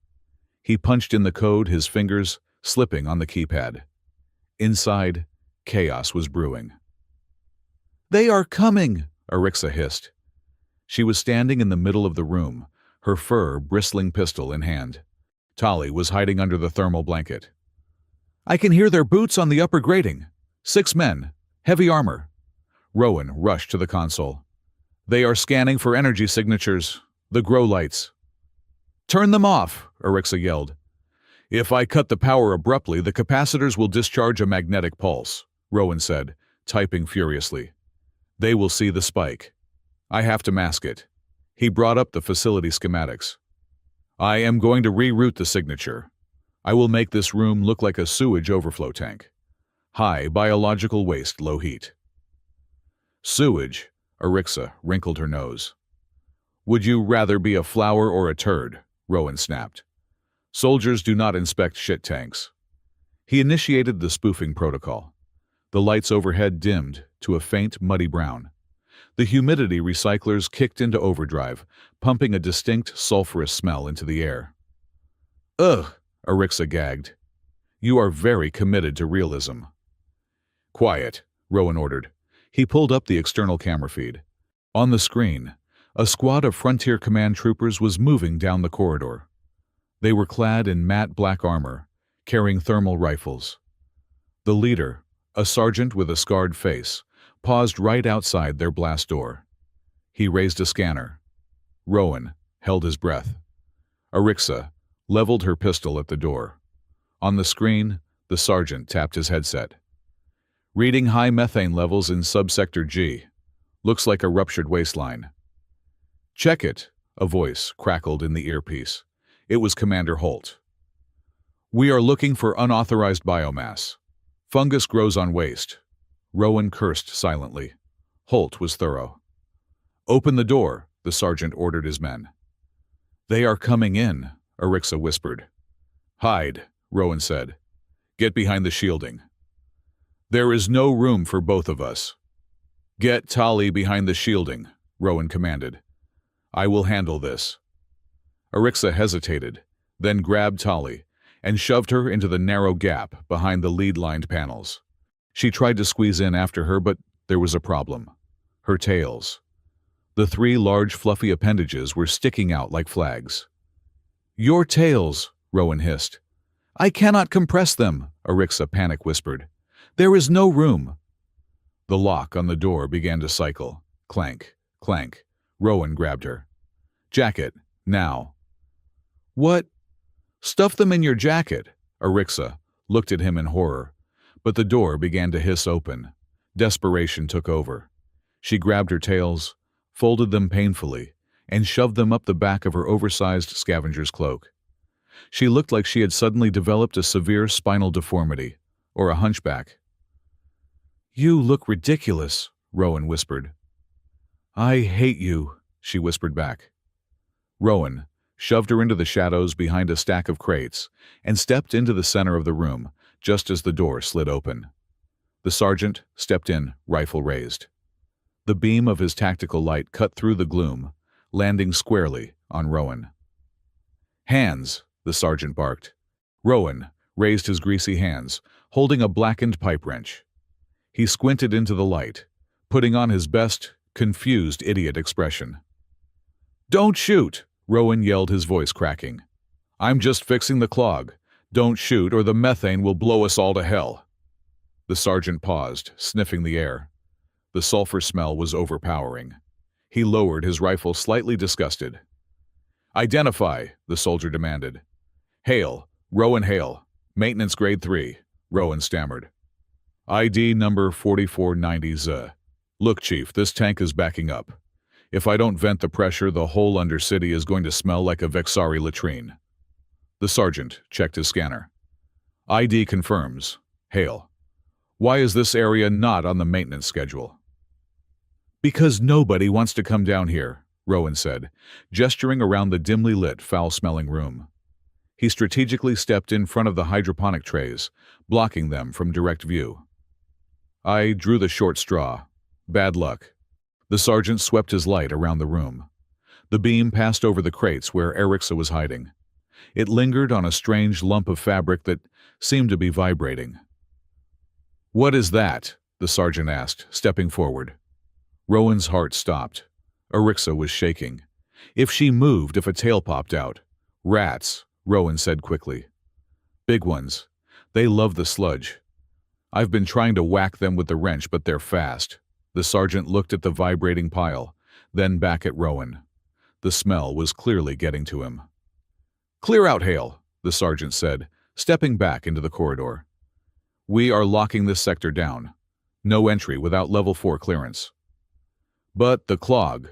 He punched in the code, his fingers slipping on the keypad. Inside, chaos was brewing. "They are coming!" Arixa hissed. She was standing in the middle of the room, her fur bristling pistol in hand. Tali was hiding under the thermal blanket. "I can hear their boots on the upper grating. 6 men, heavy armor." Rowan rushed to the console. "They are scanning for energy signatures, the grow lights." "Turn them off," Arixa yelled. "If I cut the power abruptly, the capacitors will discharge a magnetic pulse," Rowan said, typing furiously. "They will see the spike. I have to mask it." He brought up the facility schematics. "I am going to reroute the signature. I will make this room look like a sewage overflow tank. High biological waste, low heat." "Sewage," Arixa wrinkled her nose. "Would you rather be a flower or a turd?" Rowan snapped. "Soldiers do not inspect shit tanks." He initiated the spoofing protocol. The lights overhead dimmed to a faint, muddy brown. The humidity recyclers kicked into overdrive, pumping a distinct sulfurous smell into the air. "Ugh," Arixa gagged. "You are very committed to realism." "Quiet," Rowan ordered. He pulled up the external camera feed. On the screen, a squad of Frontier Command troopers was moving down the corridor. They were clad in matte black armor, carrying thermal rifles. The leader, a sergeant with a scarred face, paused right outside their blast door. He raised a scanner. Rowan held his breath. Arixa leveled her pistol at the door. On the screen, the sergeant tapped his headset. "Reading high methane levels in subsector G. Looks like a ruptured waistline." "Check it," a voice crackled in the earpiece. It was Commander Holt. "We are looking for unauthorized biomass. Fungus grows on waste." Rowan cursed silently. Holt was thorough. "Open the door," the sergeant ordered his men. "They are coming in," Arixa whispered. "Hide," Rowan said. "Get behind the shielding." "There is no room for both of us." "Get Tali behind the shielding," Rowan commanded. "I will handle this." Arixa hesitated, then grabbed Tali and shoved her into the narrow gap behind the lead-lined panels. She tried to squeeze in after her, but there was a problem. Her tails. The 3 large fluffy appendages were sticking out like flags. "Your tails," Rowan hissed. "I cannot compress them," Arixa panic whispered. "There is no room." The lock on the door began to cycle. Clank, clank. Rowan grabbed her. "Jacket, now." "What?" "Stuff them in your jacket." Arixa looked at him in horror, but the door began to hiss open. Desperation took over. She grabbed her tails, folded them painfully, and shoved them up the back of her oversized scavenger's cloak. She looked like she had suddenly developed a severe spinal deformity, or a hunchback. "You look ridiculous," Rowan whispered. "I hate you," she whispered back. Rowan shoved her into the shadows behind a stack of crates and stepped into the center of the room just as the door slid open. The sergeant stepped in, rifle raised. The beam of his tactical light cut through the gloom, landing squarely on Rowan. "Hands," the sergeant barked. Rowan raised his greasy hands, holding a blackened pipe wrench. He squinted into the light, putting on his best, confused idiot expression. "Don't shoot!" Rowan yelled, his voice cracking. "I'm just fixing the clog. Don't shoot or the methane will blow us all to hell." The sergeant paused, sniffing the air. The sulfur smell was overpowering. He lowered his rifle, slightly disgusted. "Identify," the soldier demanded. "Hale, Rowan Hale, maintenance grade 3, Rowan stammered. "ID number 4490Z. Look, Chief, this tank is backing up. If I don't vent the pressure, the whole Undercity is going to smell like a Vexari latrine." The sergeant checked his scanner. "ID confirms. Hale. Why is this area not on the maintenance schedule?" "Because nobody wants to come down here," Rowan said, gesturing around the dimly lit, foul-smelling room. He strategically stepped in front of the hydroponic trays, blocking them from direct view. "I drew the short straw. Bad luck." The sergeant swept his light around the room. The beam passed over the crates where Arixa was hiding. It lingered on a strange lump of fabric that seemed to be vibrating. "What is that?" the sergeant asked, stepping forward. Rowan's heart stopped. Arixa was shaking. If she moved, if a tail popped out. "Rats," Rowan said quickly. "Big ones. They love the sludge. I've been trying to whack them with the wrench, but they're fast." The sergeant looked at the vibrating pile, then back at Rowan. The smell was clearly getting to him. "Clear out, Hale," the sergeant said, stepping back into the corridor. "We are locking this sector down. No entry without level 4 clearance." "But the clog."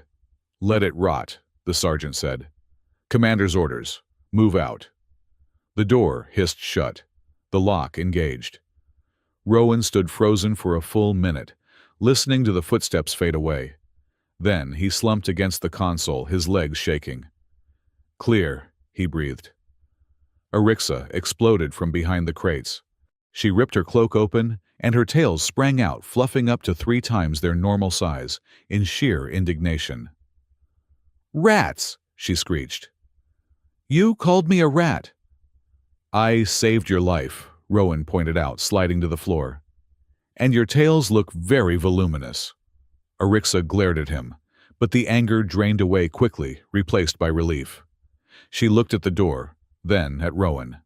"Let it rot," the sergeant said. "Commander's orders. Move out." The door hissed shut. The lock engaged. Rowan stood frozen for a full minute, listening to the footsteps fade away. Then he slumped against the console, his legs shaking. "Clear," he breathed. Arixa exploded from behind the crates. She ripped her cloak open, and her tails sprang out, fluffing up to 3 times their normal size, in sheer indignation. "Rats!" she screeched. "You called me a rat." "I saved your life," Rowan pointed out, sliding to the floor. "And your tails look very voluminous." Arixa glared at him, but the anger drained away quickly, replaced by relief. She looked at the door, then at Rowan.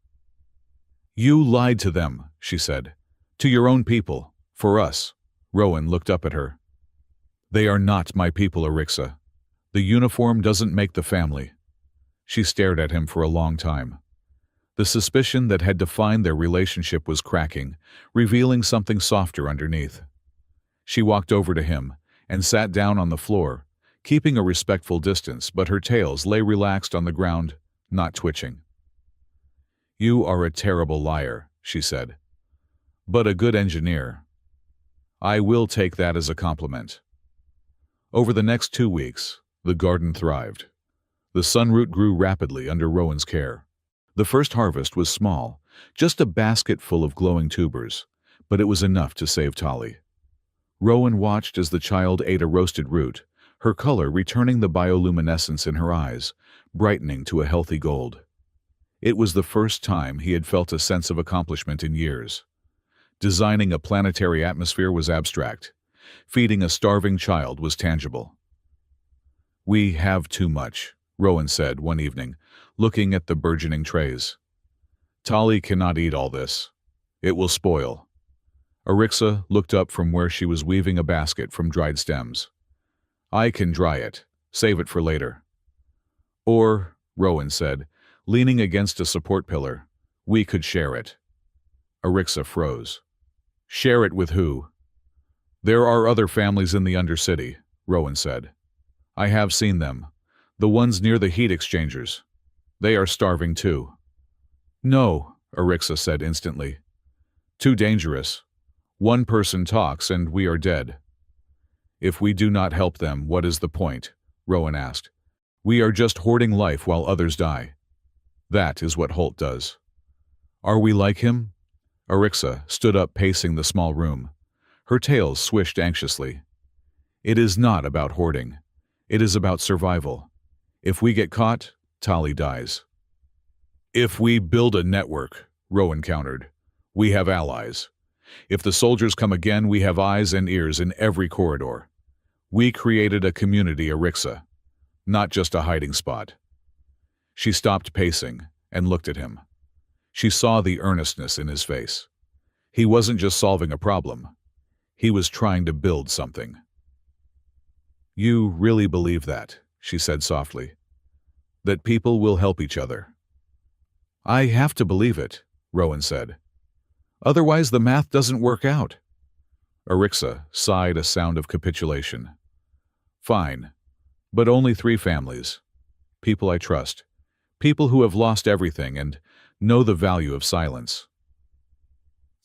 "You lied to them," she said. "To your own people. For us." Rowan looked up at her. "They are not my people, Arixa. The uniform doesn't make the family." She stared at him for a long time. The suspicion that had defined their relationship was cracking, revealing something softer underneath. She walked over to him and sat down on the floor, keeping a respectful distance, but her tails lay relaxed on the ground, not twitching. "You are a terrible liar," she said, "but a good engineer. I will take that as a compliment." Over the next 2 weeks, the garden thrived. The sunroot grew rapidly under Rowan's care. The first harvest was small, just a basket full of glowing tubers, but it was enough to save Tali. Rowan watched as the child ate a roasted root, her color returning the bioluminescence in her eyes, brightening to a healthy gold. It was the first time he had felt a sense of accomplishment in years. Designing a planetary atmosphere was abstract. Feeding a starving child was tangible. "We have too much," Rowan said one evening, looking at the burgeoning trays. "Tali cannot eat all this. It will spoil." Arixa looked up from where she was weaving a basket from dried stems. "I can dry it. Save it for later." "Or," Rowan said, leaning against a support pillar, "we could share it." Arixa froze. "Share it with who?" "There are other families in the Undercity," Rowan said. "I have seen them. The ones near the heat exchangers. They are starving too." "No," Arixa said instantly. "Too dangerous. One person talks and we are dead." "If we do not help them, what is the point?" Rowan asked. "We are just hoarding life while others die. That is what Holt does." "Are we like him?" Arixa stood up, pacing the small room. Her tails swished anxiously. "It is not about hoarding. It is about survival. If we get caught, Tali dies." "If we build a network," Rowan countered, "we have allies. If the soldiers come again, we have eyes and ears in every corridor. We created a community, Arixa, not just a hiding spot." She stopped pacing and looked at him. She saw the earnestness in his face. He wasn't just solving a problem. He was trying to build something. "You really believe that," she said softly, "that people will help each other?" "I have to believe it," Rowan said. "Otherwise the math doesn't work out." Arixa sighed a sound of capitulation. "Fine, but only 3 families. People I trust. People who have lost everything and know the value of silence."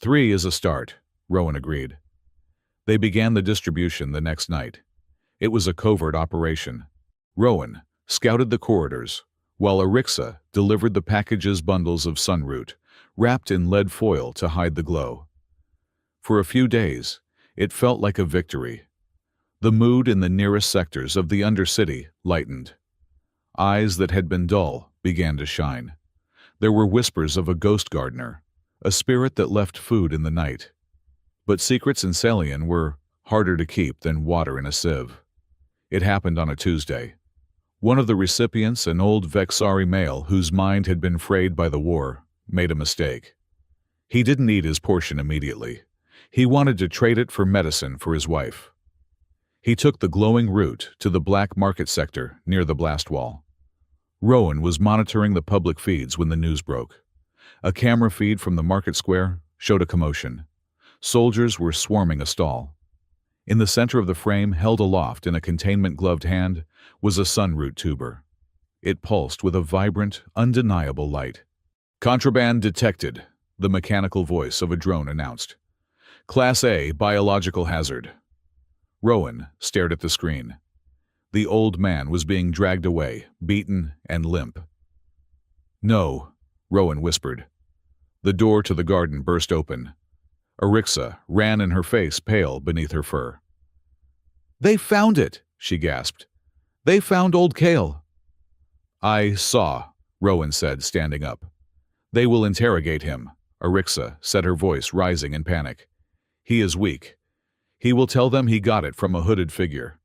"3 is a start," Rowan agreed. They began the distribution the next night. It was a covert operation. Rowan scouted the corridors, while Arixa delivered the packages, bundles of sunroot, wrapped in lead foil to hide the glow. For a few days, it felt like a victory. The mood in the nearest sectors of the Undercity lightened. Eyes that had been dull began to shine. There were whispers of a ghost gardener, a spirit that left food in the night. But secrets in Celian were harder to keep than water in a sieve. It happened on a Tuesday. One of the recipients, an old Vexari male whose mind had been frayed by the war, made a mistake. He didn't eat his portion immediately. He wanted to trade it for medicine for his wife. He took the glowing root to the black market sector near the blast wall. Rowan was monitoring the public feeds when the news broke. A camera feed from the market square showed a commotion. Soldiers were swarming a stall. In the center of the frame, held aloft in a containment-gloved hand, was a sunroot tuber. It pulsed with a vibrant, undeniable light. "Contraband detected," the mechanical voice of a drone announced. "Class A biological hazard." Rowan stared at the screen. The old man was being dragged away, beaten and limp. "No," Rowan whispered. The door to the garden burst open. Arixa ran in her face pale beneath her fur. "They found it!" she gasped. "They found old Kale." "I saw," Rowan said, standing up. "They will interrogate him," Arixa said, her voice rising in panic. "He is weak. He will tell them he got it from a hooded figure.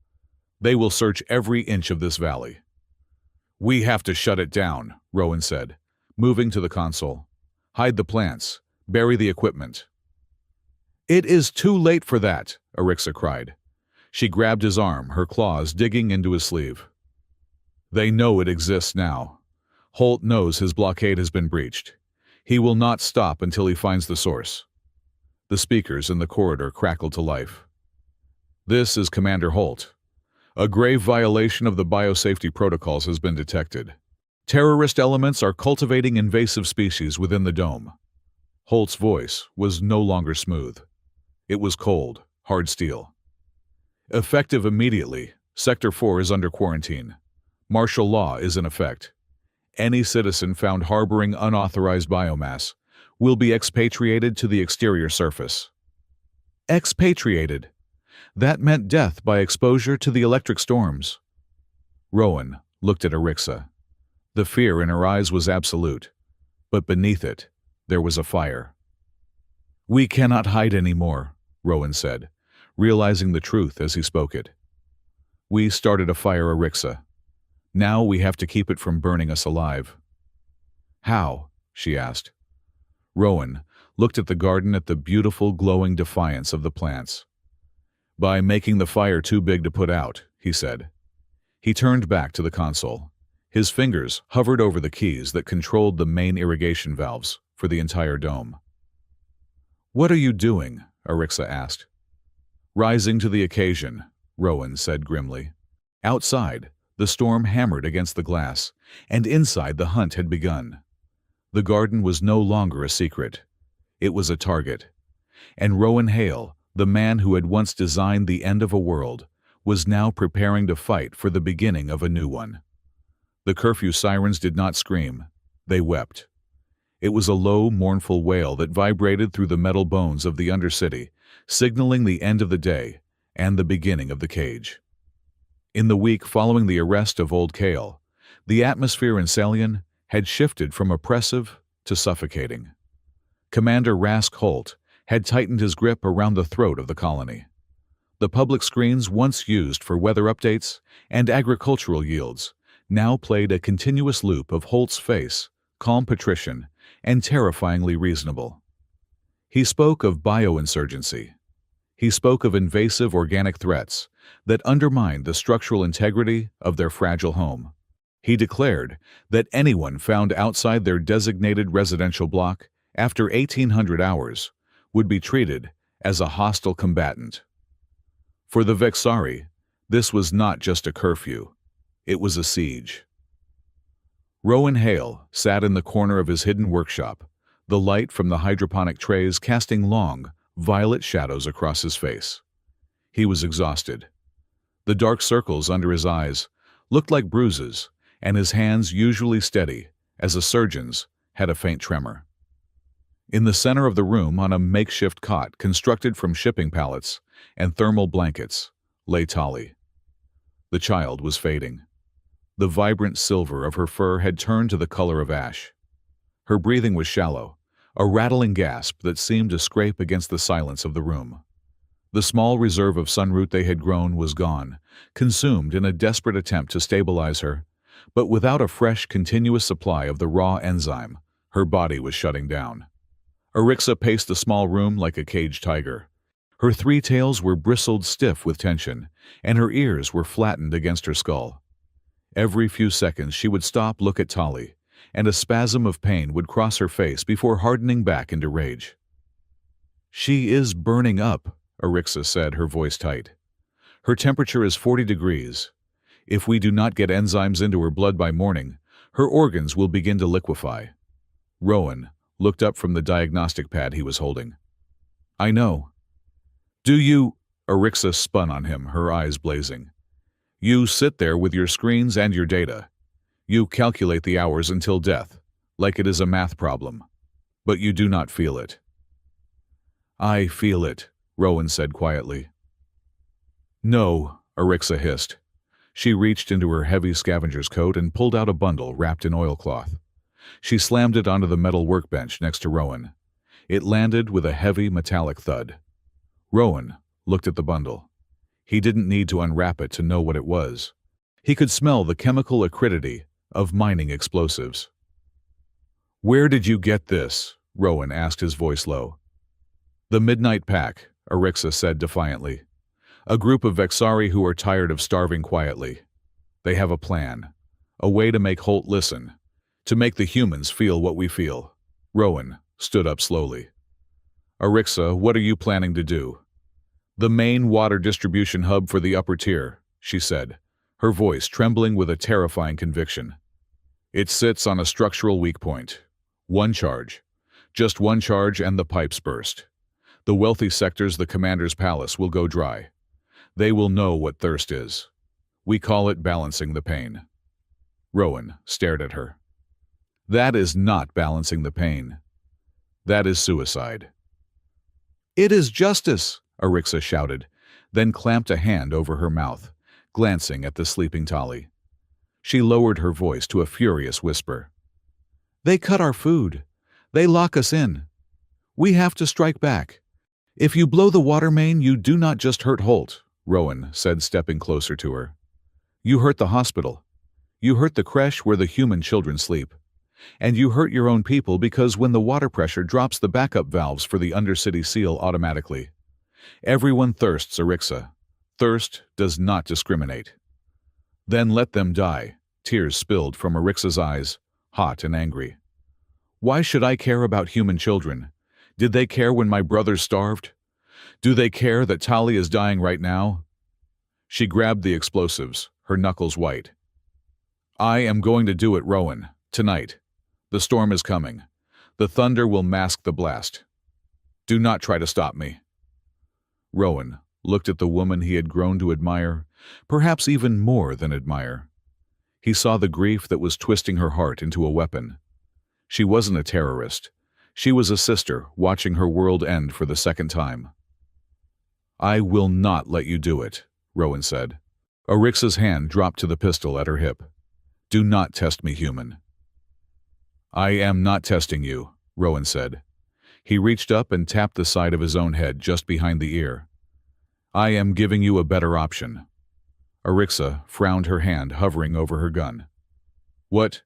They will search every inch of this valley." "We have to shut it down," Rowan said, moving to the console. "Hide the plants. Bury the equipment." "It is too late for that," Arixa cried. She grabbed his arm, her claws digging into his sleeve. "They know it exists now. Holt knows his blockade has been breached. He will not stop until he finds the source." The speakers in the corridor crackled to life. "This is Commander Holt. A grave violation of the biosafety protocols has been detected. Terrorist elements are cultivating invasive species within the dome." Holt's voice was no longer smooth. It was cold, hard steel. "Effective immediately, Sector 4 is under quarantine. Martial law is in effect. Any citizen found harboring unauthorized biomass will be expatriated to the exterior surface." Expatriated? That meant death by exposure to the electric storms. Rowan looked at Arixa. The fear in her eyes was absolute, but beneath it, there was a fire. "We cannot hide anymore," Rowan said, realizing the truth as he spoke it. "We started a fire, Arixa. Now we have to keep it from burning us alive." "How?" she asked. Rowan looked at the garden, at the beautiful glowing defiance of the plants. "By making the fire too big to put out," he said. He turned back to the console. His fingers hovered over the keys that controlled the main irrigation valves for the entire dome. "What are you doing?" Arixa asked. "Rising to the occasion," Rowan said grimly. Outside, the storm hammered against the glass, and inside the hunt had begun. The garden was no longer a secret. It was a target. And Rowan Hale, the man who had once designed the end of a world, was now preparing to fight for the beginning of a new one. The curfew sirens did not scream. They wept. It was a low, mournful wail that vibrated through the metal bones of the Undercity, signaling the end of the day and the beginning of the cage. In the week following the arrest of Old Kale, the atmosphere in Salian had shifted from oppressive to suffocating. Commander Rask Holt had tightened his grip around the throat of the colony. The public screens once used for weather updates and agricultural yields now played a continuous loop of Holt's face, calm patrician, and terrifyingly reasonable. He spoke of bioinsurgency. He spoke of invasive organic threats that undermined the structural integrity of their fragile home. He declared that anyone found outside their designated residential block after 1800 hours would be treated as a hostile combatant. For the Vexari, this was not just a curfew. It was a siege. Rowan Hale sat in the corner of his hidden workshop, the light from the hydroponic trays casting long, violet shadows across his face. He was exhausted. The dark circles under his eyes looked like bruises, and his hands, usually steady as a surgeon's, had a faint tremor. In the center of the room, on a makeshift cot constructed from shipping pallets and thermal blankets, lay Tali. The child was fading. The vibrant silver of her fur had turned to the color of ash. Her breathing was shallow, a rattling gasp that seemed to scrape against the silence of the room. The small reserve of sunroot they had grown was gone, consumed in a desperate attempt to stabilize her, but without a fresh, continuous supply of the raw enzyme, her body was shutting down. Arixa paced the small room like a caged tiger. Her three tails were bristled stiff with tension, and her ears were flattened against her skull. Every few seconds she would stop, look at Tali, and a spasm of pain would cross her face before hardening back into rage. "She is burning up," Arixa said, her voice tight. "Her temperature is 40 degrees. If we do not get enzymes into her blood by morning, her organs will begin to liquefy." Rowan looked up from the diagnostic pad he was holding. "I know." "Do you—" Arixa spun on him, her eyes blazing. "You sit there with your screens and your data. You calculate the hours until death, like it is a math problem. but you do not feel it. I feel it, Rowan said quietly. No, Arixa hissed. She reached into her heavy scavenger's coat and pulled out a bundle wrapped in oilcloth. She slammed it onto the metal workbench next to Rowan. It landed with a heavy metallic thud. Rowan looked at the bundle. He didn't need to unwrap it to know what it was. He could smell the chemical acridity of mining explosives. Where did you get this? Rowan asked, his voice low. The Midnight Pack, Arixa said defiantly. A group of Vexari who are tired of starving quietly. They have a plan. A way to make Holt listen. To make the humans feel what we feel. Rowan stood up slowly. Arixa, what are you planning to do? The main water distribution hub for the upper tier, she said, her voice trembling with a terrifying conviction. It sits on a structural weak point. One charge. Just one charge and the pipes burst. The wealthy sectors, the commander's palace, will go dry. They will know what thirst is. We call it balancing the pain. Rowan stared at her. That is not balancing the pain. That is suicide. It is justice, Arixa shouted, then clamped a hand over her mouth, glancing at the sleeping Tali. She lowered her voice to a furious whisper. They cut our food. They lock us in. We have to strike back. If you blow the water main, you do not just hurt Holt, Rowan said, stepping closer to her. You hurt the hospital. You hurt the creche where the human children sleep. And you hurt your own people because when the water pressure drops, the backup valves for the Undercity seal automatically. Everyone thirsts, Arixa. Thirst does not discriminate. Then let them die. Tears spilled from Arixa's eyes, hot and angry. Why should I care about human children? Did they care when my brothers starved? Do they care that Tali is dying right now? She grabbed the explosives, her knuckles white. I am going to do it, Rowan, tonight. The storm is coming. The thunder will mask the blast. Do not try to stop me. Rowan looked at the woman he had grown to admire, perhaps even more than admire. He saw the grief that was twisting her heart into a weapon. She wasn't a terrorist. She was a sister watching her world end for the second time. I will not let you do it, Rowan said. Arixa's hand dropped to the pistol at her hip. Do not test me, human. I am not testing you, Rowan said. He reached up and tapped the side of his own head just behind the ear. I am giving you a better option. Arixa frowned, her hand hovering over her gun. What?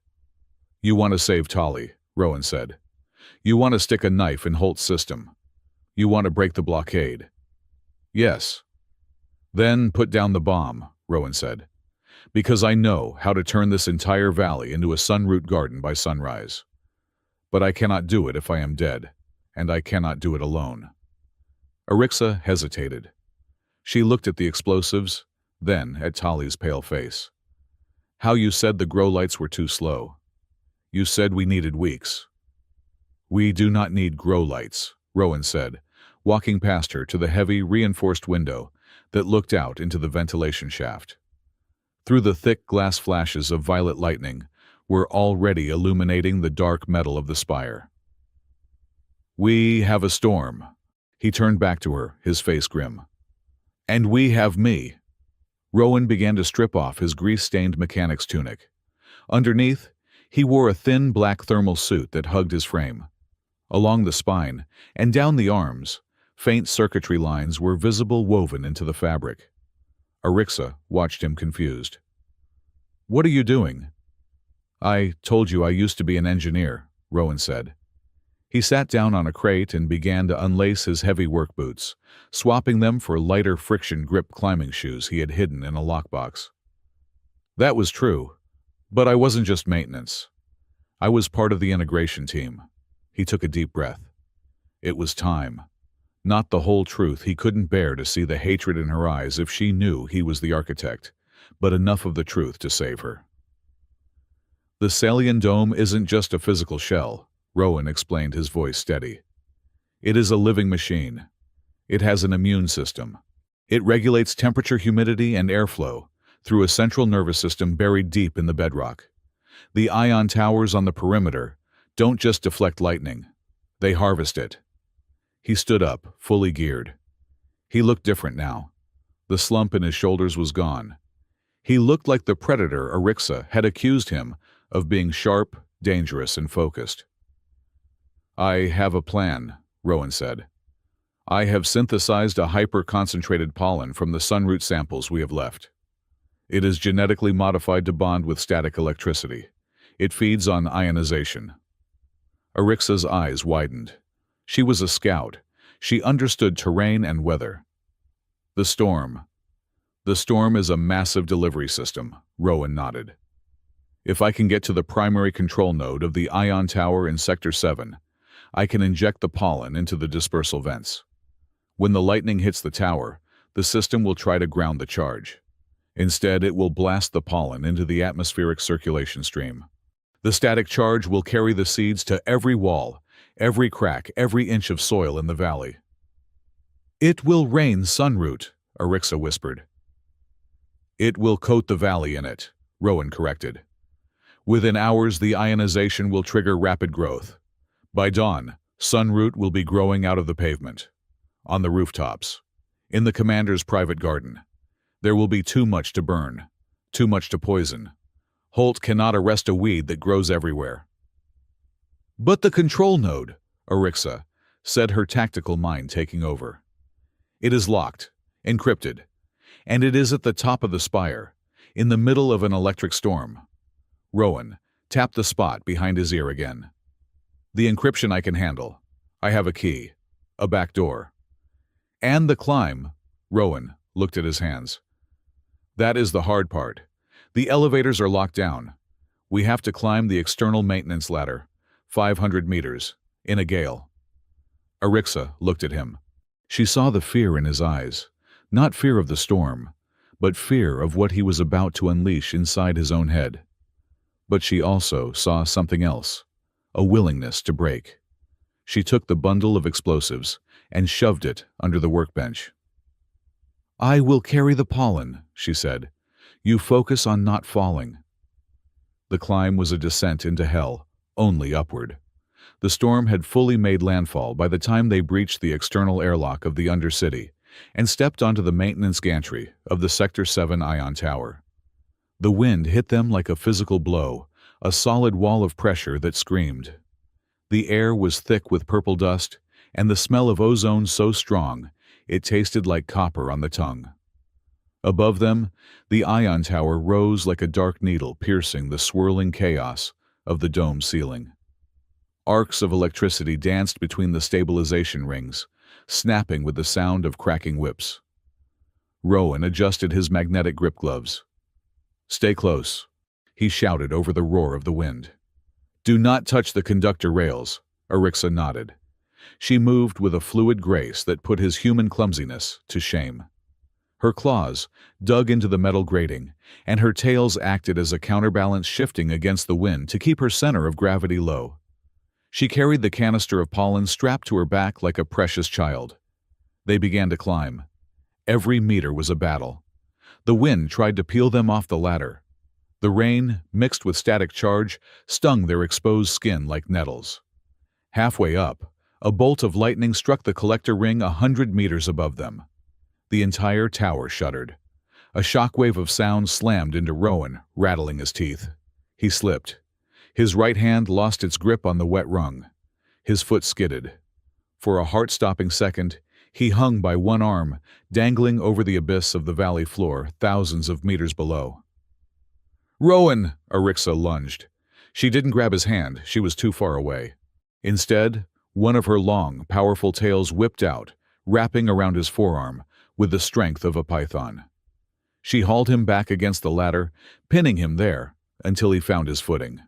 You want to save Tali, Rowan said. You want to stick a knife in Holt's system. You want to break the blockade. Yes. Then put down the bomb, Rowan said. Because I know how to turn this entire valley into a sunroot garden by sunrise. But I cannot do it if I am dead, and I cannot do it alone. Arixa hesitated. She looked at the explosives, then at Tali's pale face. How you said the grow lights were too slow. You said we needed weeks. We do not need grow lights, Rowan said, walking past her to the heavy, reinforced window that looked out into the ventilation shaft. Through the thick glass flashes of violet lightning were already illuminating the dark metal of the spire. We have a storm. He turned back to her, his face grim. And we have me. Rowan began to strip off his grease-stained mechanic's tunic. Underneath, he wore a thin black thermal suit that hugged his frame. Along the spine and down the arms, faint circuitry lines were visible, woven into the fabric. Arixa watched him confused. What are you doing? I told you I used to be an engineer, Rowan said. He sat down on a crate and began to unlace his heavy work boots, swapping them for lighter friction grip climbing shoes he had hidden in a lockbox. That was true, but I wasn't just maintenance. I was part of the integration team. He took a deep breath. It was time. Not the whole truth. He couldn't bear to see the hatred in her eyes if she knew he was the architect, but enough of the truth to save her. The Salian dome isn't just a physical shell, Rowan explained, his voice steady. It is a living machine. It has an immune system. It regulates temperature, humidity, and airflow through a central nervous system buried deep in the bedrock. The ion towers on the perimeter don't just deflect lightning. They harvest it. He stood up, fully geared. He looked different now. The slump in his shoulders was gone. He looked like the predator Arixa had accused him of being sharp, dangerous, and focused. "I have a plan," Rowan said. "I have synthesized a hyper-concentrated pollen from the sunroot samples we have left. It is genetically modified to bond with static electricity. It feeds on ionization." Arixa's eyes widened. She was a scout. She understood terrain and weather. "The storm. The storm is a massive delivery system," Rowan nodded. "If I can get to the primary control node of the ion tower in Sector 7, I can inject the pollen into the dispersal vents. When the lightning hits the tower, the system will try to ground the charge. Instead, it will blast the pollen into the atmospheric circulation stream. The static charge will carry the seeds to every wall, every crack, every inch of soil in the valley." "It will rain sunroot," Arixa whispered. "It will coat the valley in it," Rowan corrected. "Within hours, the ionization will trigger rapid growth. By dawn, sunroot will be growing out of the pavement, on the rooftops, in the commander's private garden. There will be too much to burn, too much to poison. Holt cannot arrest a weed that grows everywhere." "But the control node," Arixa said, her tactical mind taking over. "It is locked, encrypted, and it is at the top of the spire, in the middle of an electric storm." Rowan tapped the spot behind his ear again. "The encryption I can handle. I have a key, a back door. And the climb," Rowan looked at his hands. "That is the hard part. The elevators are locked down. We have to climb the external maintenance ladder, 500 meters, in a gale." Arixa looked at him. She saw the fear in his eyes, not fear of the storm, but fear of what he was about to unleash inside his own head. But she also saw something else, a willingness to break. She took the bundle of explosives and shoved it under the workbench. "I will carry the pollen," she said. "You focus on not falling." The climb was a descent into hell, only upward. The storm had fully made landfall by the time they breached the external airlock of the Undercity and stepped onto the maintenance gantry of the Sector 7 ion tower. The wind hit them like a physical blow, a solid wall of pressure that screamed. The air was thick with purple dust, and the smell of ozone so strong it tasted like copper on the tongue. Above them, the ion tower rose like a dark needle piercing the swirling chaos of the dome ceiling. Arcs of electricity danced between the stabilization rings, snapping with the sound of cracking whips. Rowan adjusted his magnetic grip gloves. "Stay close," he shouted over the roar of the wind. "Do not touch the conductor rails," Arixa nodded. She moved with a fluid grace that put his human clumsiness to shame. Her claws dug into the metal grating, and her tails acted as a counterbalance, shifting against the wind to keep her center of gravity low. She carried the canister of pollen strapped to her back like a precious child. They began to climb. Every meter was a battle. The wind tried to peel them off the ladder. The rain, mixed with static charge, stung their exposed skin like nettles. Halfway up, a bolt of lightning struck the collector ring 100 meters above them. The entire tower shuddered. A shockwave of sound slammed into Rowan, rattling his teeth. He slipped. His right hand lost its grip on the wet rung. His foot skidded. For a heart-stopping second, he hung by one arm, dangling over the abyss of the valley floor, thousands of meters below. "Rowan!" Arixa lunged. She didn't grab his hand, she was too far away. Instead, one of her long, powerful tails whipped out, wrapping around his forearm with the strength of a python. She hauled him back against the ladder, pinning him there until he found his footing.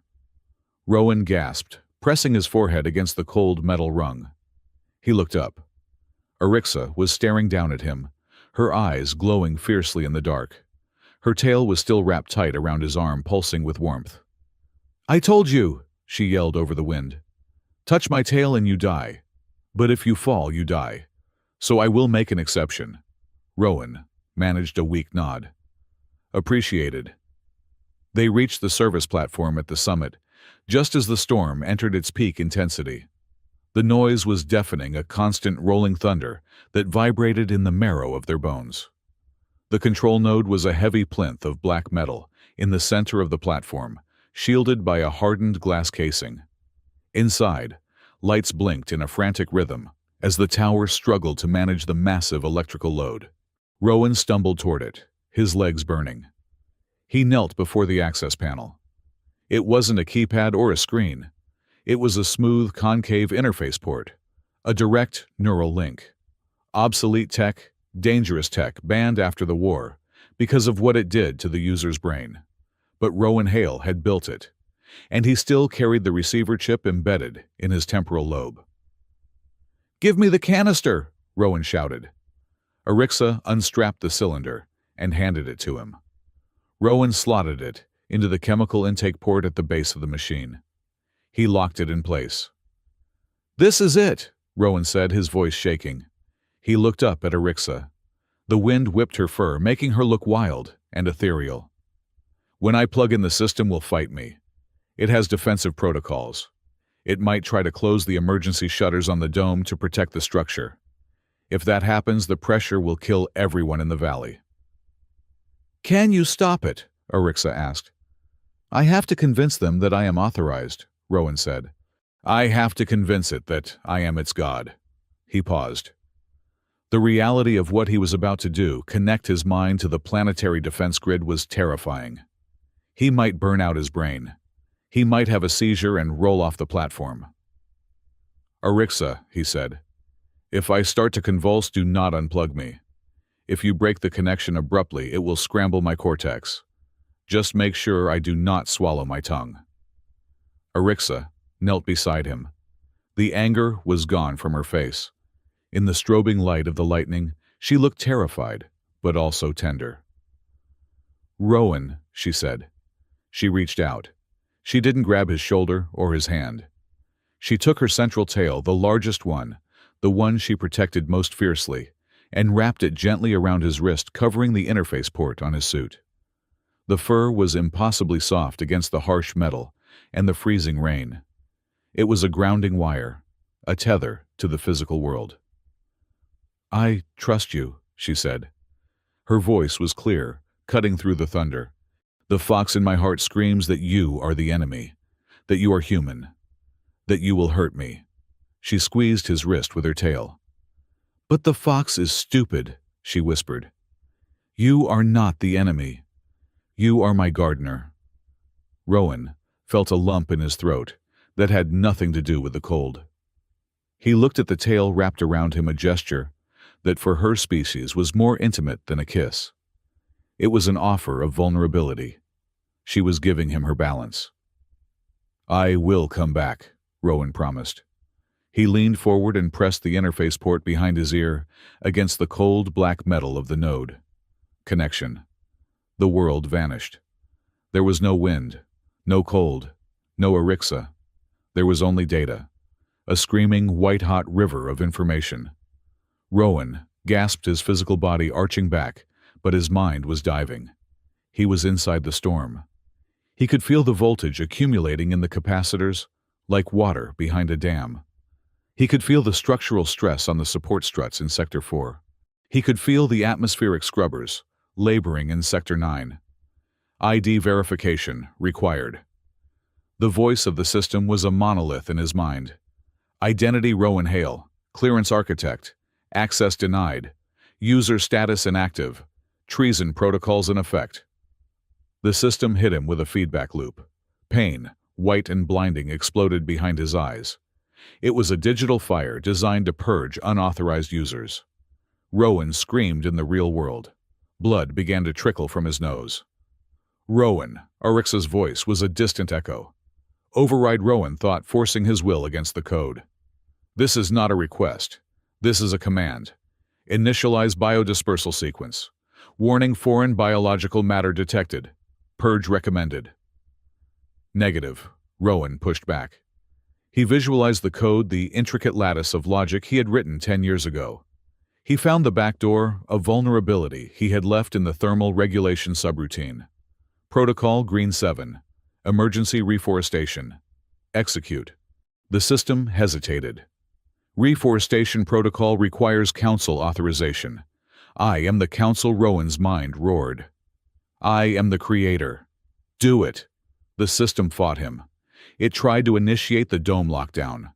Rowan gasped, pressing his forehead against the cold metal rung. He looked up. Arixa was staring down at him, her eyes glowing fiercely in the dark. Her tail was still wrapped tight around his arm, pulsing with warmth. "I told you," she yelled over the wind. "Touch my tail and you die. But if you fall, you die. So I will make an exception." Rowan managed a weak nod. "Appreciated." They reached the service platform at the summit, just as the storm entered its peak intensity. The noise was deafening, a constant rolling thunder that vibrated in the marrow of their bones. The control node was a heavy plinth of black metal in the center of the platform, shielded by a hardened glass casing. Inside, lights blinked in a frantic rhythm as the tower struggled to manage the massive electrical load. Rowan stumbled toward it, his legs burning. He knelt before the access panel. It wasn't a keypad or a screen. It was a smooth, concave interface port, a direct neural link. Obsolete tech, dangerous tech banned after the war because of what it did to the user's brain. But Rowan Hale had built it, and he still carried the receiver chip embedded in his temporal lobe. "Give me the canister!" Rowan shouted. Arixa unstrapped the cylinder and handed it to him. Rowan slotted it into the chemical intake port at the base of the machine. He locked it in place. "This is it," Rowan said, his voice shaking. He looked up at Arixa. The wind whipped her fur, making her look wild and ethereal. "When I plug in the system will fight me. It has defensive protocols. It might try to close the emergency shutters on the dome to protect the structure. If that happens, the pressure will kill everyone in the valley." "Can you stop it?" Arixa asked. "I have to convince them that I am authorized," Rowan said. "I have to convince it that I am its god." He paused. The reality of what he was about to do, connect his mind to the planetary defense grid, was terrifying. He might burn out his brain. He might have a seizure and roll off the platform. "Arixa," he said, "if I start to convulse, do not unplug me. If you break the connection abruptly, it will scramble my cortex. Just make sure I do not swallow my tongue." Arixa knelt beside him. The anger was gone from her face. In the strobing light of the lightning, she looked terrified, but also tender. "Rowan," she said. She reached out. She didn't grab his shoulder or his hand. She took her central tail, the largest one, the one she protected most fiercely, and wrapped it gently around his wrist, covering the interface port on his suit. The fur was impossibly soft against the harsh metal and the freezing rain. It was a grounding wire, a tether to the physical world. "I trust you," she said. Her voice was clear, cutting through the thunder. "The fox in my heart screams that you are the enemy, that you are human, that you will hurt me." She squeezed his wrist with her tail. "But the fox is stupid," she whispered. "You are not the enemy. You are my gardener." Rowan felt a lump in his throat that had nothing to do with the cold. He looked at the tail wrapped around him, a gesture that for her species was more intimate than a kiss. It was an offer of vulnerability. She was giving him her balance. "I will come back," Rowan promised. He leaned forward and pressed the interface port behind his ear against the cold black metal of the node. Connection. The world vanished. There was no wind, no cold, no Arixa. There was only data, a screaming, white-hot river of information. Rowan gasped, his physical body arching back, but his mind was diving. He was inside the storm. He could feel the voltage accumulating in the capacitors, like water behind a dam. He could feel the structural stress on the support struts in Sector 4. He could feel the atmospheric scrubbers laboring in Sector 9. ID verification required. The voice of the system was a monolith in his mind. Identity Rowan Hale, clearance architect, access denied, user status inactive, treason protocols in effect. The system hit him with a feedback loop. Pain, white and blinding, exploded behind his eyes. It was a digital fire designed to purge unauthorized users. Rowan screamed in the real world. Blood began to trickle from his nose. "Rowan," Arixa's voice was a distant echo. "Override," Rowan thought, forcing his will against the code. "This is not a request. This is a command. Initialize biodispersal sequence. Warning: foreign biological matter detected. Purge recommended." "Negative," Rowan pushed back. He visualized the code, the intricate lattice of logic he had written 10 years ago. He found the back door, a vulnerability he had left in the thermal regulation subroutine. Protocol Green 7. Emergency reforestation. Execute. The system hesitated. Reforestation protocol requires council authorization. I am the council, Rowan's mind roared. I am the creator. Do it. The system fought him. It tried to initiate the dome lockdown.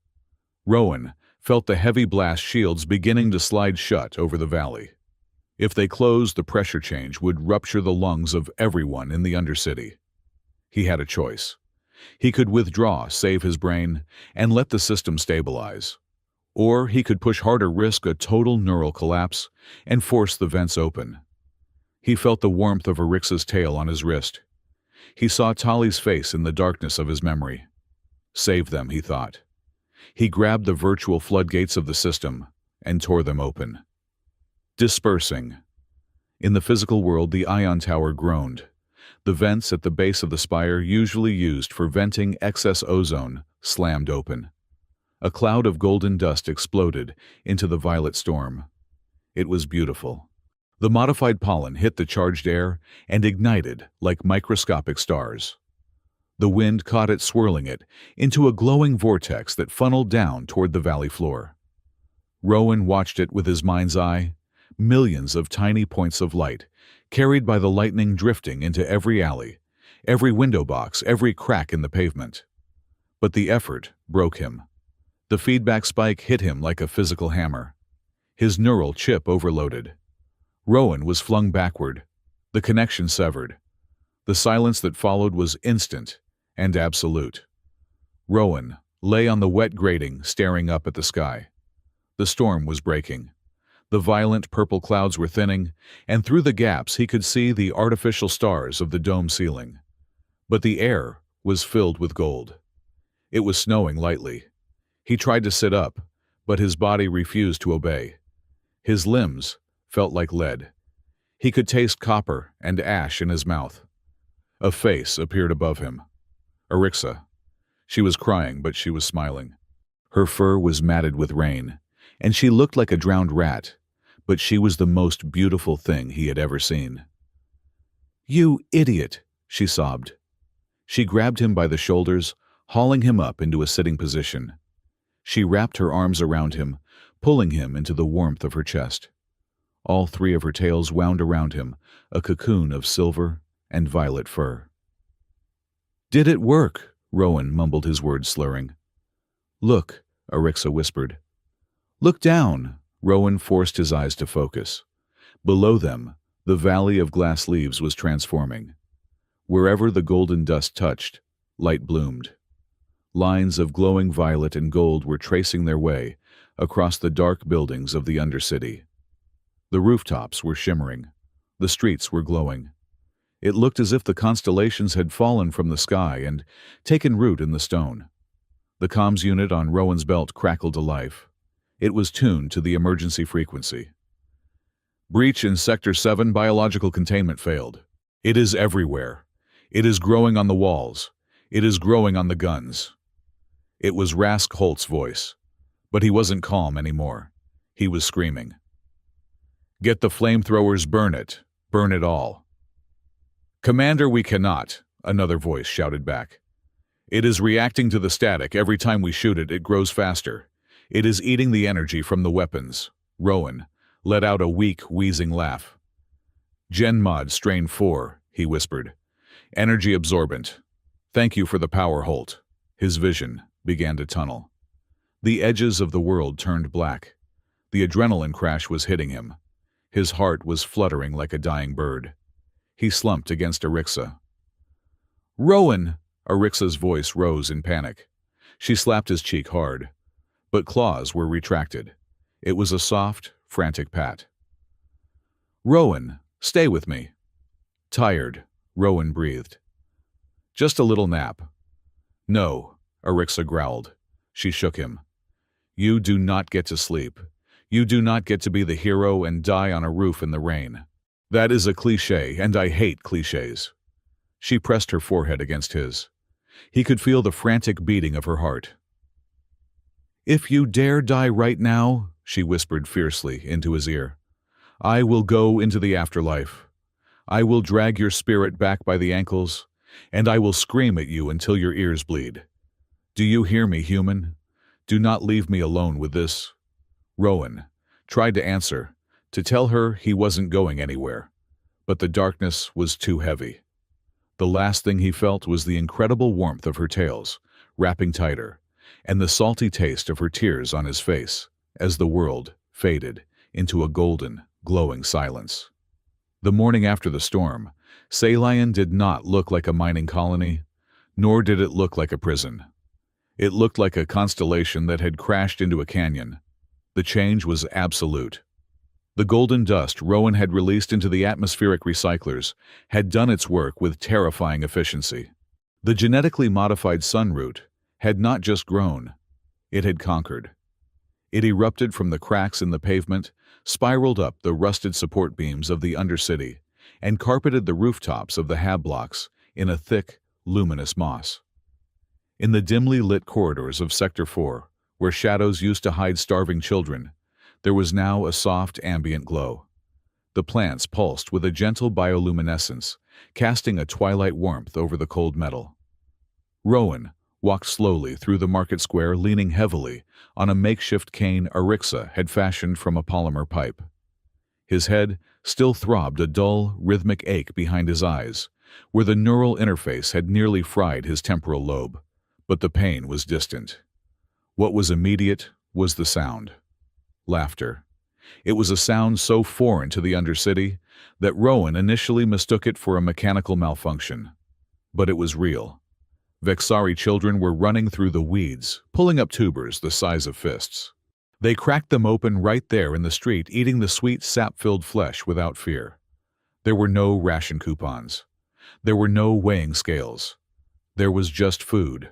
Rowan felt the heavy blast shields beginning to slide shut over the valley. If they closed, the pressure change would rupture the lungs of everyone in the Undercity. He had a choice. He could withdraw, save his brain, and let the system stabilize. Or he could push harder, risk a total neural collapse, and force the vents open. He felt the warmth of Arixa's tail on his wrist. He saw Tali's face in the darkness of his memory. Save them, he thought. He grabbed the virtual floodgates of the system and tore them open. Dispersing. In the physical world, the ion tower groaned. The vents at the base of the spire, usually used for venting excess ozone, slammed open. A cloud of golden dust exploded into the violet storm. It was beautiful. The modified pollen hit the charged air and ignited like microscopic stars. The wind caught it, swirling it into a glowing vortex that funneled down toward the valley floor. Rowan watched it with his mind's eye, millions of tiny points of light, carried by the lightning, drifting into every alley, every window box, every crack in the pavement. But the effort broke him. The feedback spike hit him like a physical hammer. His neural chip overloaded. Rowan was flung backward, the connection severed. The silence that followed was instant and absolute. Rowan lay on the wet grating, staring up at the sky. The storm was breaking. The violent purple clouds were thinning, and through the gaps he could see the artificial stars of the dome ceiling. But the air was filled with gold. It was snowing lightly. He tried to sit up, but his body refused to obey. His limbs felt like lead. He could taste copper and ash in his mouth. A face appeared above him. Arixa. She was crying, but she was smiling. Her fur was matted with rain, and she looked like a drowned rat, but she was the most beautiful thing he had ever seen. "You idiot," she sobbed. She grabbed him by the shoulders, hauling him up into a sitting position. She wrapped her arms around him, pulling him into the warmth of her chest. All three of her tails wound around him, a cocoon of silver and violet fur. "Did it work?" Rowan mumbled, his words slurring. "Look," Arixa whispered. "Look down." Rowan forced his eyes to focus. Below them, the valley of glass leaves was transforming. Wherever the golden dust touched, light bloomed. Lines of glowing violet and gold were tracing their way across the dark buildings of the Undercity. The rooftops were shimmering. The streets were glowing. It looked as if the constellations had fallen from the sky and taken root in the stone. The comms unit on Rowan's belt crackled to life. It was tuned to the emergency frequency. "Breach in Sector 7, biological containment failed. It is everywhere. It is growing on the walls. It is growing on the guns." It was Rask Holt's voice, but he wasn't calm anymore. He was screaming. "Get the flamethrowers, burn it all." "Commander, we cannot," another voice shouted back. "It is reacting to the static. Every time we shoot it, it grows faster. It is eating the energy from the weapons." Rowan let out a weak, wheezing laugh. "Gen Mod Strain 4, he whispered. "Energy absorbent. Thank you for the power, Holt." His vision began to tunnel. The edges of the world turned black. The adrenaline crash was hitting him. His heart was fluttering like a dying bird. He slumped against Arixa. "Rowan!" Arixa's voice rose in panic. She slapped his cheek hard, but claws were retracted. It was a soft, frantic pat. "Rowan, stay with me." "Tired," Rowan breathed. "Just a little nap." "No," Arixa growled. She shook him. "You do not get to sleep. You do not get to be the hero and die on a roof in the rain. That is a cliché, and I hate clichés." She pressed her forehead against his. He could feel the frantic beating of her heart. "If you dare die right now," she whispered fiercely into his ear, "I will go into the afterlife. I will drag your spirit back by the ankles, and I will scream at you until your ears bleed. Do you hear me, human? Do not leave me alone with this. Rowan tried to answer, to tell her he wasn't going anywhere, but the darkness was too heavy. The last thing he felt was the incredible warmth of her tails, wrapping tighter, and the salty taste of her tears on his face as the world faded into a golden, glowing silence. The morning after the storm, Ceylon did not look like a mining colony, nor did it look like a prison. It looked like a constellation that had crashed into a canyon. The change was absolute. The golden dust Rowan had released into the atmospheric recyclers had done its work with terrifying efficiency. The genetically modified sunroot had not just grown, it had conquered. It erupted from the cracks in the pavement, spiraled up the rusted support beams of the undercity, and carpeted the rooftops of the hab blocks in a thick, luminous moss. In the dimly lit corridors of Sector 4, where shadows used to hide starving children, there was now a soft ambient glow. The plants pulsed with a gentle bioluminescence, casting a twilight warmth over the cold metal. Rowan walked slowly through the market square, leaning heavily on a makeshift cane Arixa had fashioned from a polymer pipe. His head still throbbed a dull, rhythmic ache behind his eyes, where the neural interface had nearly fried his temporal lobe, but the pain was distant. What was immediate was the sound. Laughter. It was a sound so foreign to the Undercity that Rowan initially mistook it for a mechanical malfunction. But it was real. Vexari children were running through the weeds, pulling up tubers the size of fists. They cracked them open right there in the street, eating the sweet sap-filled flesh without fear. There were no ration coupons. There were no weighing scales. There was just food.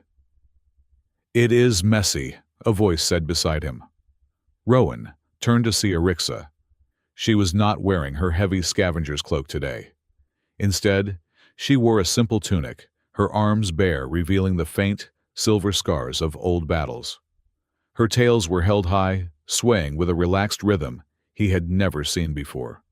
"It is messy," a voice said beside him. Rowan turned to see Arixa. She was not wearing her heavy scavenger's cloak today. Instead, she wore a simple tunic, her arms bare, revealing the faint, silver scars of old battles. Her tails were held high, swaying with a relaxed rhythm he had never seen before.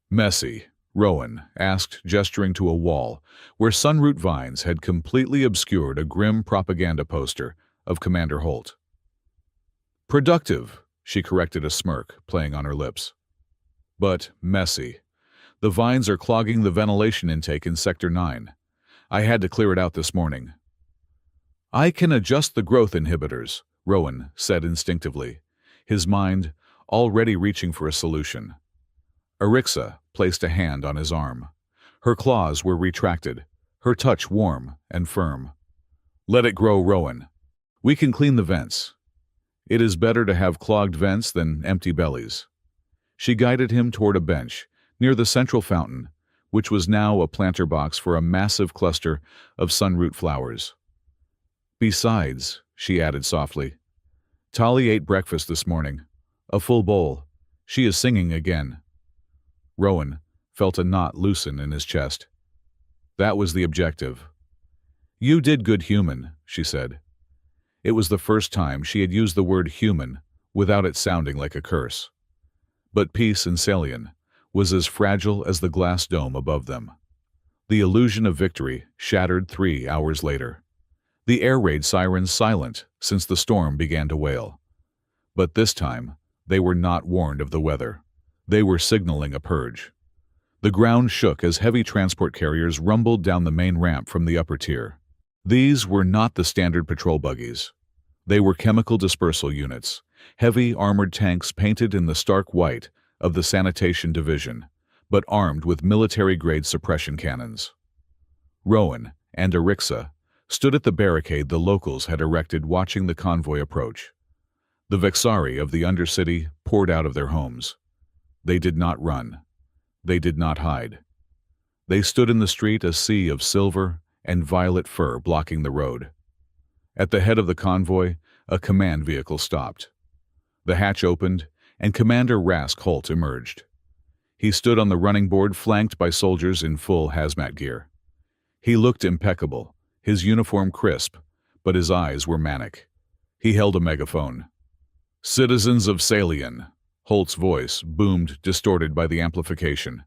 "Messy?" Rowan asked, gesturing to a wall where sunroot vines had completely obscured a grim propaganda poster of Commander Holt. "Productive," she corrected, a smirk playing on her lips. "But messy. The vines are clogging the ventilation intake in Sector 9. I had to clear it out this morning." "I can adjust the growth inhibitors," Rowan said instinctively, his mind already reaching for a solution. Arixa placed a hand on his arm. Her claws were retracted, her touch warm and firm. "Let it grow, Rowan. We can clean the vents. It is better to have clogged vents than empty bellies." She guided him toward a bench near the central fountain, which was now a planter box for a massive cluster of sunroot flowers. "Besides," she added softly, "Tali ate breakfast this morning. A full bowl. She is singing again." Rowan felt a knot loosen in his chest. That was the objective. "You did good, human," she said. It was the first time she had used the word human without it sounding like a curse. But peace in Ceylon was as fragile as the glass dome above them. The illusion of victory shattered 3 hours later. The air raid sirens silent since the storm began to wail. But this time, they were not warned of the weather. They were signaling a purge. The ground shook as heavy transport carriers rumbled down the main ramp from the upper tier. These were not the standard patrol buggies. They were chemical dispersal units, heavy armored tanks painted in the stark white of the sanitation division, but armed with military-grade suppression cannons. Rowan and Arixa stood at the barricade the locals had erected, watching the convoy approach. The Vexari of the Undercity poured out of their homes. They did not run. They did not hide. They stood in the street, a sea of silver and violet fur blocking the road. At the head of the convoy, a command vehicle stopped. The hatch opened, and Commander Rask Holt emerged. He stood on the running board, flanked by soldiers in full hazmat gear. He looked impeccable, his uniform crisp, but his eyes were manic. He held a megaphone. "Citizens of Ceylon," Holt's voice boomed, distorted by the amplification.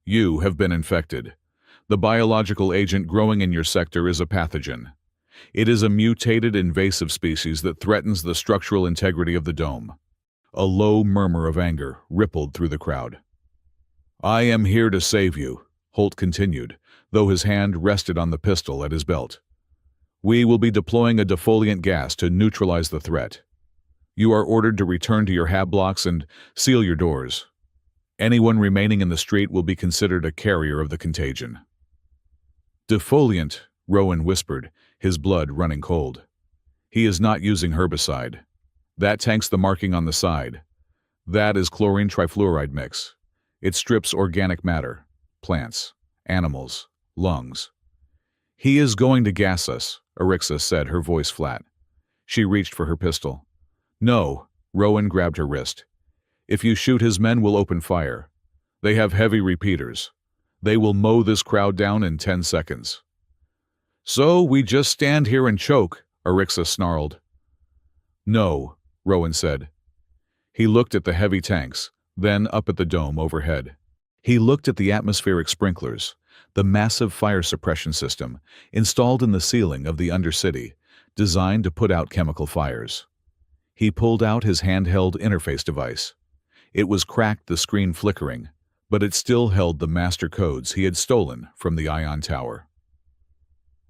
"You have been infected. The biological agent growing in your sector is a pathogen. It is a mutated invasive species that threatens the structural integrity of the dome. A low murmur of anger rippled through the crowd. I am here to save you, Holt continued, though his hand rested on the pistol at his belt. We will be deploying a defoliant gas to neutralize the threat. You are ordered to return to your hab blocks and seal your doors. Anyone remaining in the street will be considered a carrier of the contagion. Defoliant, Rowan whispered, his blood running cold. He is not using herbicide. That tank's the marking on the side. That is chlorine trifluoride mix. It strips organic matter, plants, animals, lungs. He is going to gas us, Arixa said, her voice flat. She reached for her pistol. No, Rowan grabbed her wrist. If you shoot his men, we'll open fire. They have heavy repeaters. They will mow this crowd down in 10 seconds. So we just stand here and choke, Arixa snarled. No, Rowan said. He looked at the heavy tanks, then up at the dome overhead. He looked at the atmospheric sprinklers, the massive fire suppression system installed in the ceiling of the Undercity, designed to put out chemical fires. He pulled out his handheld interface device. It was cracked, the screen flickering, but it still held the master codes he had stolen from the Ion Tower.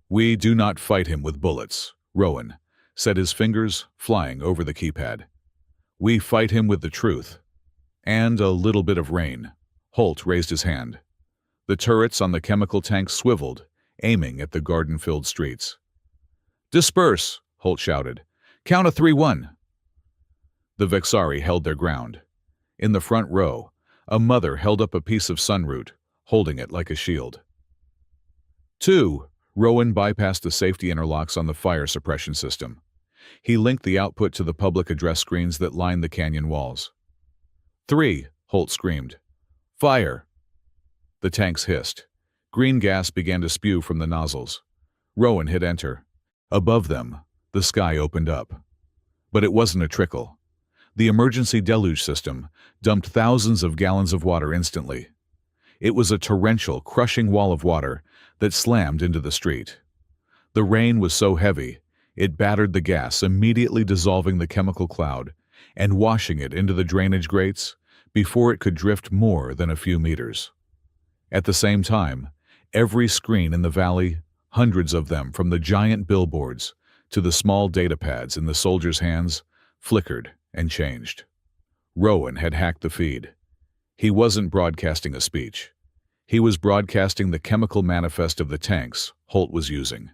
We do not fight him with bullets, Rowan said, his fingers flying over the keypad. We fight him with the truth. And a little bit of rain. Holt raised his hand. The turrets on the chemical tanks swiveled, aiming at the garden-filled streets. Disperse, Holt shouted. Count a 3-1. The Vexari held their ground. In the front row, a mother held up a piece of sunroot, holding it like a shield. 2. Rowan bypassed the safety interlocks on the fire suppression system. He linked the output to the public address screens that lined the canyon walls. 3, Holt screamed. Fire! The tanks hissed. Green gas began to spew from the nozzles. Rowan hit enter. Above them, the sky opened up. But it wasn't a trickle. The emergency deluge system dumped thousands of gallons of water instantly. It was a torrential, crushing wall of water that slammed into the street. The rain was so heavy, it battered the gas, immediately dissolving the chemical cloud and washing it into the drainage grates before it could drift more than a few meters. At the same time, every screen in the valley, hundreds of them from the giant billboards to the small data pads in the soldiers' hands, flickered and changed. Rowan had hacked the feed. He wasn't broadcasting a speech. He was broadcasting the chemical manifest of the tanks Holt was using.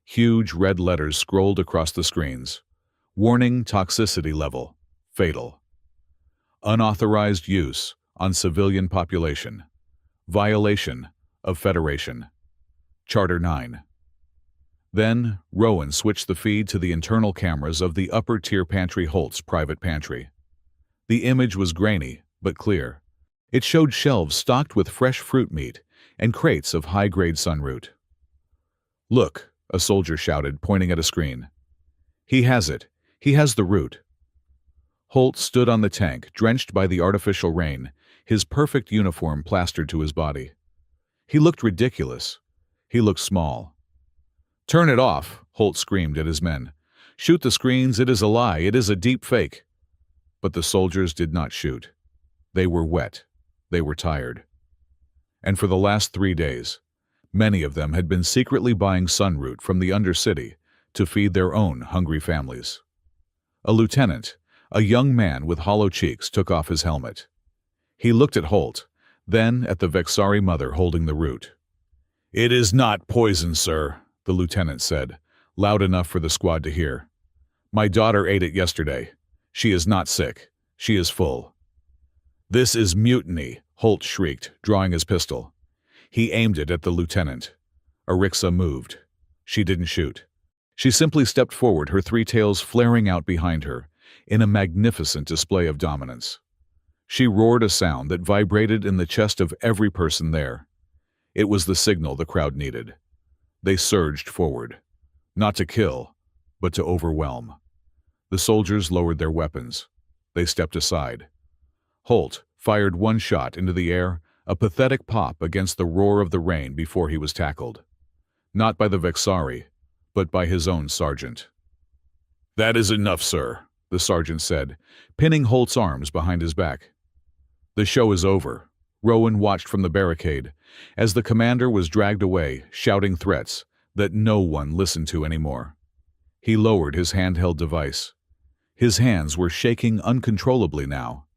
Huge red letters scrolled across the screens. Warning: toxicity level, fatal. Unauthorized use on civilian population. Violation of Federation. Charter 9. Then, Rowan switched the feed to the internal cameras of the upper-tier pantry, Holt's private pantry. The image was grainy, but clear. It showed shelves stocked with fresh fruit meat and crates of high-grade sunroot. Look, a soldier shouted, pointing at a screen. He has it. He has the root. Holt stood on the tank, drenched by the artificial rain, his perfect uniform plastered to his body. He looked ridiculous. He looked small. Turn it off, Holt screamed at his men. Shoot the screens, it is a lie, it is a deep fake. But the soldiers did not shoot. They were wet. They were tired. And for the last 3 days, many of them had been secretly buying sunroot from the Undercity to feed their own hungry families. A lieutenant, a young man with hollow cheeks, took off his helmet. He looked at Holt, then at the Vexari mother holding the root. It is not poison, sir, the lieutenant said, loud enough for the squad to hear. My daughter ate it yesterday. She is not sick. She is full. This is mutiny, Holt shrieked, drawing his pistol. He aimed it at the lieutenant. Arixa moved. She didn't shoot. She simply stepped forward, her 3 tails flaring out behind her, in a magnificent display of dominance. She roared a sound that vibrated in the chest of every person there. It was the signal the crowd needed. They surged forward, not to kill, but to overwhelm. The soldiers lowered their weapons. They stepped aside. Holt fired 1 shot into the air, a pathetic pop against the roar of the rain before he was tackled. Not by the Vexari, but by his own sergeant. "That is enough, sir," the sergeant said, pinning Holt's arms behind his back. "The show is over." Rowan watched from the barricade as the commander was dragged away, shouting threats that no one listened to anymore. He lowered his handheld device. His hands were shaking uncontrollably now.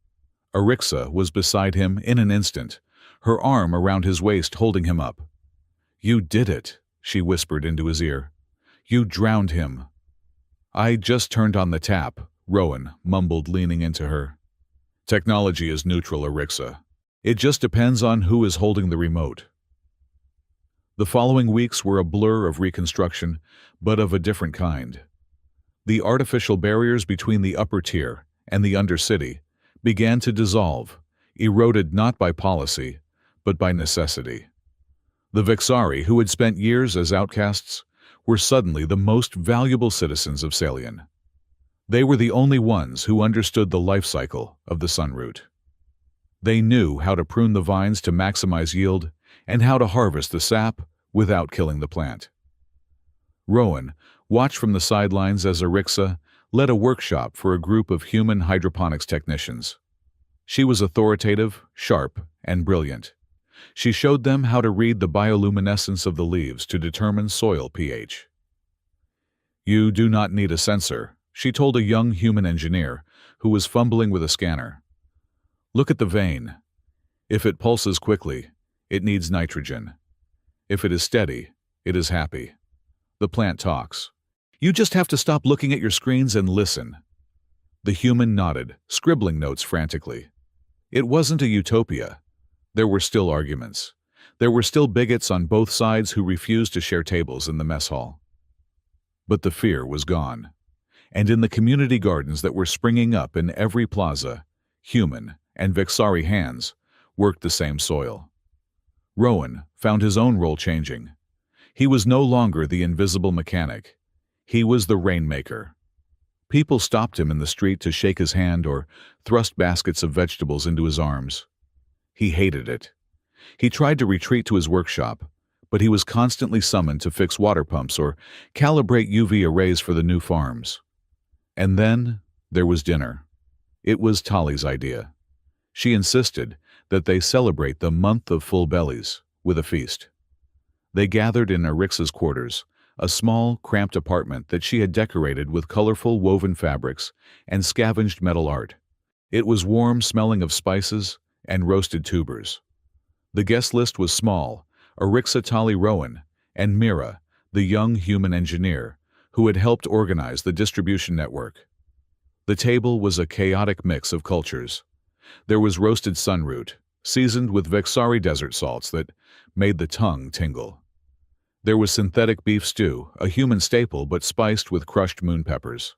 Arixa was beside him in an instant, her arm around his waist holding him up. "You did it," she whispered into his ear. "You drowned him." "I just turned on the tap," Rowan mumbled, leaning into her. "Technology is neutral, Arixa. It just depends on who is holding the remote." The following weeks were a blur of reconstruction, but of a different kind. The artificial barriers between the upper tier and the undercity began to dissolve, eroded not by policy, but by necessity. The Vixari, who had spent years as outcasts, were suddenly the most valuable citizens of Salian. They were the only ones who understood the life cycle of the sunroot. They knew how to prune the vines to maximize yield and how to harvest the sap without killing the plant. Rowan watched from the sidelines as Arixa led a workshop for a group of human hydroponics technicians. She was authoritative, sharp, and brilliant. She showed them how to read the bioluminescence of the leaves to determine soil pH. "You do not need a sensor," she told a young human engineer who was fumbling with a scanner. "Look at the vein. If it pulses quickly, it needs nitrogen. If it is steady, it is happy. The plant talks. You just have to stop looking at your screens and listen." The human nodded, scribbling notes frantically. It wasn't a utopia. There were still arguments. There were still bigots on both sides who refused to share tables in the mess hall. But the fear was gone. And in the community gardens that were springing up in every plaza, human and Vixari hands worked the same soil. Rowan found his own role changing. He was no longer the invisible mechanic. He was the rainmaker. People stopped him in the street to shake his hand or thrust baskets of vegetables into his arms. He hated it. He tried to retreat to his workshop, but he was constantly summoned to fix water pumps or calibrate UV arrays for the new farms. And then there was dinner. It was Tali's idea. She insisted that they celebrate the month of full bellies with a feast. They gathered in Arixa's quarters, a small, cramped apartment that she had decorated with colorful woven fabrics and scavenged metal art. It was warm, smelling of spices and roasted tubers. The guest list was small: Arixa, Tali, Rowan, and Mira, the young human engineer, who had helped organize the distribution network. The table was a chaotic mix of cultures. There was roasted sunroot, seasoned with Vixari desert salts that made the tongue tingle. There was synthetic beef stew, a human staple but spiced with crushed moon peppers.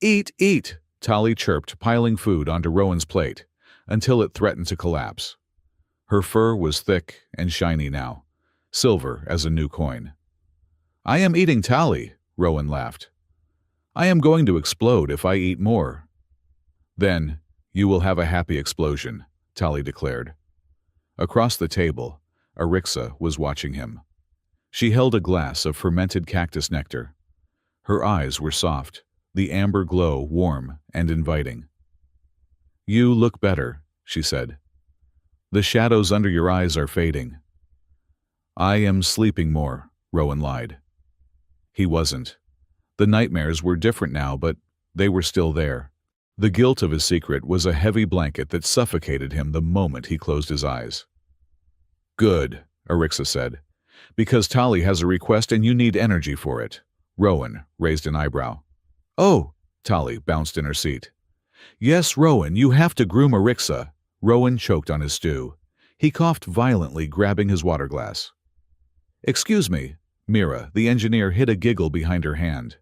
"Eat, eat," Tali chirped, piling food onto Rowan's plate until it threatened to collapse. Her fur was thick and shiny now, silver as a new coin. "I am eating, Tali," Rowan laughed. "I am going to explode if I eat more." "Then you will have a happy explosion," Tali declared. Across the table, Arixa was watching him. She held a glass of fermented cactus nectar. Her eyes were soft, the amber glow warm and inviting. "You look better," she said. "The shadows under your eyes are fading." "I am sleeping more," Rowan lied. He wasn't. The nightmares were different now, but they were still there. The guilt of his secret was a heavy blanket that suffocated him the moment he closed his eyes. "Good," Arixa said. "Because Tali has a request and you need energy for it." Rowan raised an eyebrow. "Oh," Tali bounced in her seat. "Yes, Rowan, you have to groom Arixa." Rowan choked on his stew. He coughed violently, grabbing his water glass. "Excuse me." Mira, the engineer, hid a giggle behind her hand.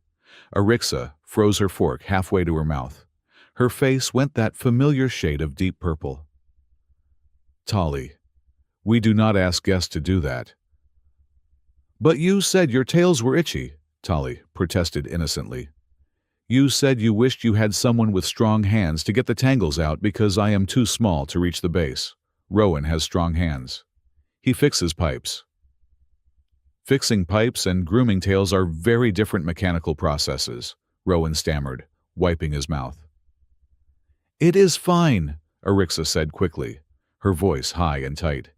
Arixa froze her fork halfway to her mouth. Her face went that familiar shade of deep purple. "Tali, we do not ask guests to do that." "But you said your tails were itchy," Tali protested innocently. "You said you wished you had someone with strong hands to get the tangles out because I am too small to reach the base. Rowan has strong hands. He fixes pipes." Fixing pipes and grooming tails are very different mechanical processes, Rowan stammered, wiping his mouth. It is fine, Arixa said quickly, her voice high and tight.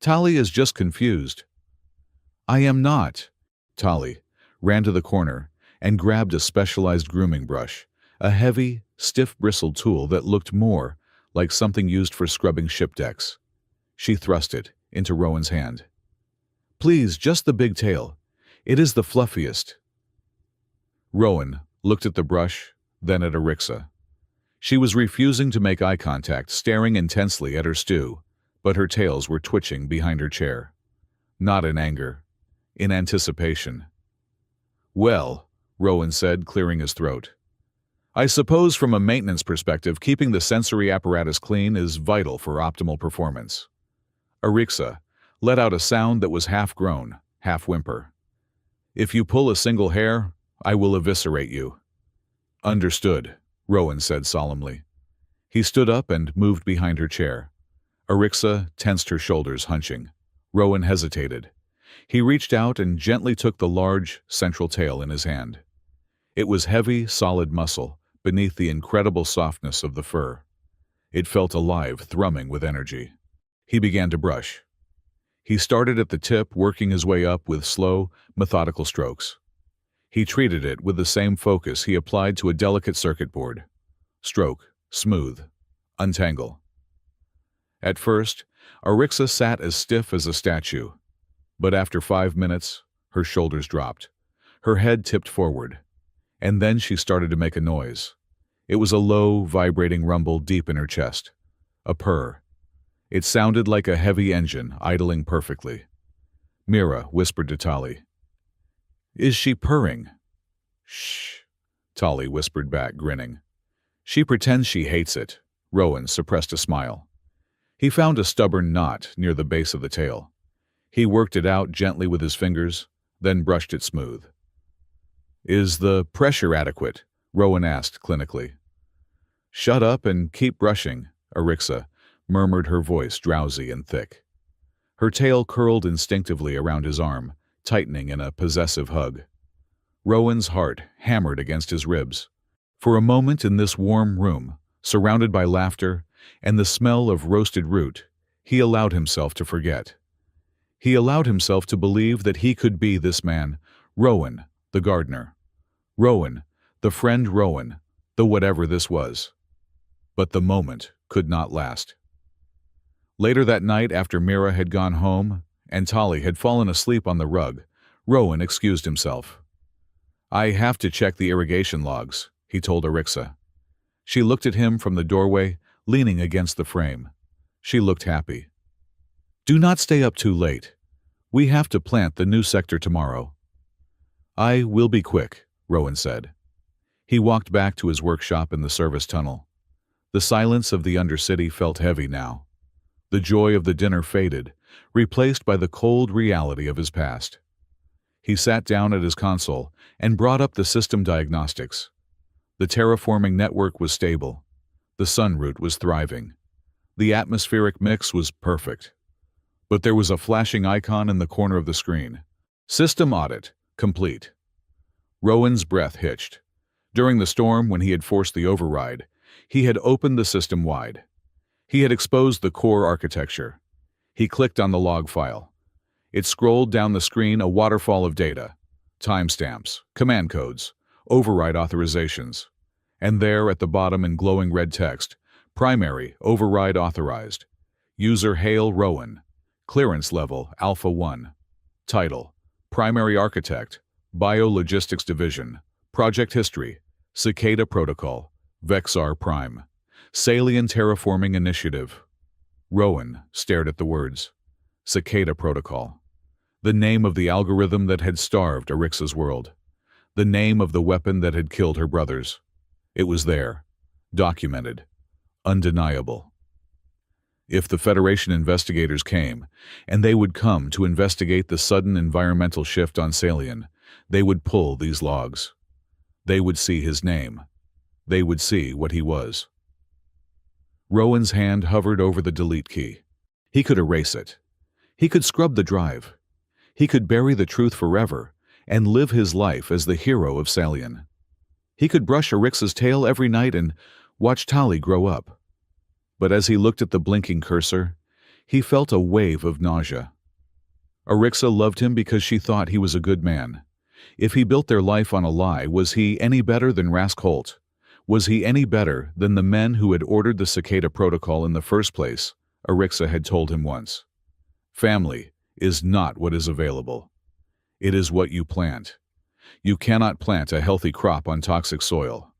Tali is just confused. I am not. Tali ran to the corner and grabbed a specialized grooming brush, a heavy, stiff-bristled tool that looked more like something used for scrubbing ship decks. She thrust it into Rowan's hand. Please, just the big tail. It is the fluffiest. Rowan looked at the brush, then at Arixa. She was refusing to make eye contact, staring intensely at her stew, but her tails were twitching behind her chair. Not in anger, in anticipation. Well, Rowan said, clearing his throat. I suppose from a maintenance perspective, keeping the sensory apparatus clean is vital for optimal performance. Arixa let out a sound that was half groan, half whimper. If you pull a single hair, I will eviscerate you. Understood, Rowan said solemnly. He stood up and moved behind her chair. Arixa tensed her shoulders, hunching. Rowan hesitated. He reached out and gently took the large, central tail in his hand. It was heavy, solid muscle beneath the incredible softness of the fur. It felt alive, thrumming with energy. He began to brush. He started at the tip, working his way up with slow, methodical strokes. He treated it with the same focus he applied to a delicate circuit board. Stroke, smooth, untangle. At first, Arixa sat as stiff as a statue, but after 5 minutes, her shoulders dropped. Her head tipped forward, and then she started to make a noise. It was a low, vibrating rumble deep in her chest. A purr. It sounded like a heavy engine idling perfectly. Mira whispered to Tali. Is she purring? Shh, Tali whispered back, grinning. She pretends she hates it. Rowan suppressed a smile. He found a stubborn knot near the base of the tail. He worked it out gently with his fingers, then brushed it smooth. Is the pressure adequate? Rowan asked clinically. Shut up and keep brushing, Arixa murmured, her voice drowsy and thick. Her tail curled instinctively around his arm, tightening in a possessive hug. Rowan's heart hammered against his ribs. For a moment in this warm room, surrounded by laughter and the smell of roasted root, he allowed himself to forget. He allowed himself to believe that he could be this man, Rowan, the gardener. Rowan, the friend Rowan, the whatever this was. But the moment could not last. Later that night, after Mira had gone home and Tali had fallen asleep on the rug, Rowan excused himself. I have to check the irrigation logs, he told Arixa. She looked at him from the doorway, leaning against the frame. She looked happy. Do not stay up too late. We have to plant the new sector tomorrow. I will be quick, Rowan said. He walked back to his workshop in the service tunnel. The silence of the Undercity felt heavy now. The joy of the dinner faded, replaced by the cold reality of his past. He sat down at his console and brought up the system diagnostics. The terraforming network was stable. The sun root was thriving. The atmospheric mix was perfect. But there was a flashing icon in the corner of the screen. System audit, complete. Rowan's breath hitched. During the storm, when he had forced the override, he had opened the system wide. He had exposed the core architecture. He clicked on the log file. It scrolled down the screen, a waterfall of data, timestamps, command codes, override authorizations. And there at the bottom in glowing red text, primary override authorized. User Hale Rowan. Clearance level Alpha 1. Title, Primary Architect, Biologistics Division. Project History, Cicada Protocol, Vexar Prime. Salian Terraforming Initiative. Rowan stared at the words. Cicada Protocol. The name of the algorithm that had starved Arixa's world. The name of the weapon that had killed her brothers. It was there. Documented. Undeniable. If the Federation investigators came, and they would come to investigate the sudden environmental shift on Salian, they would pull these logs. They would see his name. They would see what he was. Rowan's hand hovered over the delete key. He could erase it. He could scrub the drive. He could bury the truth forever and live his life as the hero of Salian. He could brush Arixa's tail every night and watch Tali grow up. But as he looked at the blinking cursor, he felt a wave of nausea. Arixa loved him because she thought he was a good man. If he built their life on a lie, was he any better than Rask Holt? Was he any better than the men who had ordered the Cicada Protocol in the first place? Arixa had told him once. Family is not what is available. It is what you plant. You cannot plant a healthy crop on toxic soil.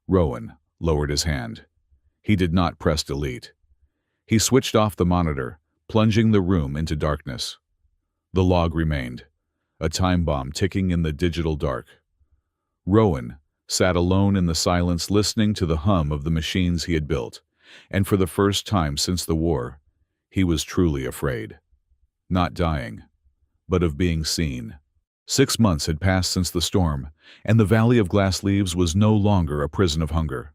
Rowan lowered his hand. He did not press delete. He switched off the monitor, plunging the room into darkness. The log remained, a time bomb ticking in the digital dark. Rowan sat alone in the silence, listening to the hum of the machines he had built, and for the first time since the war, he was truly afraid. Not dying, but of being seen. 6 months had passed since the storm, and the Valley of Glass Leaves was no longer a prison of hunger.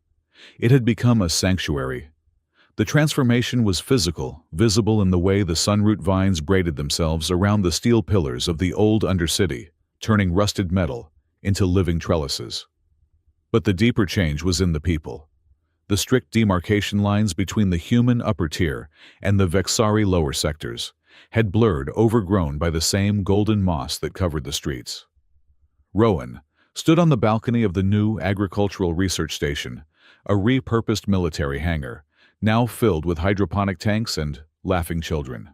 It had become a sanctuary. The transformation was physical, visible in the way the sunroot vines braided themselves around the steel pillars of the old Undercity, turning rusted metal into living trellises. But the deeper change was in the people. The strict demarcation lines between the human upper tier and the Vexari lower sectors had blurred, overgrown by the same golden moss that covered the streets. Rowan stood on the balcony of the new agricultural research station, a repurposed military hangar, now filled with hydroponic tanks and laughing children.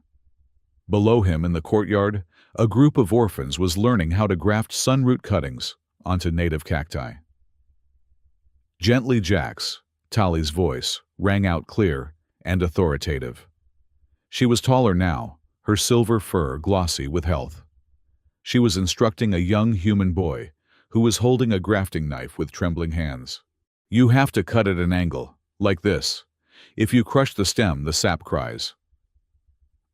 Below him in the courtyard, a group of orphans was learning how to graft sunroot cuttings onto native cacti. Gently, Jax, Tali's voice rang out clear and authoritative. She was taller now, her silver fur glossy with health. She was instructing a young human boy who was holding a grafting knife with trembling hands. You have to cut at an angle, like this. If you crush the stem, the sap cries.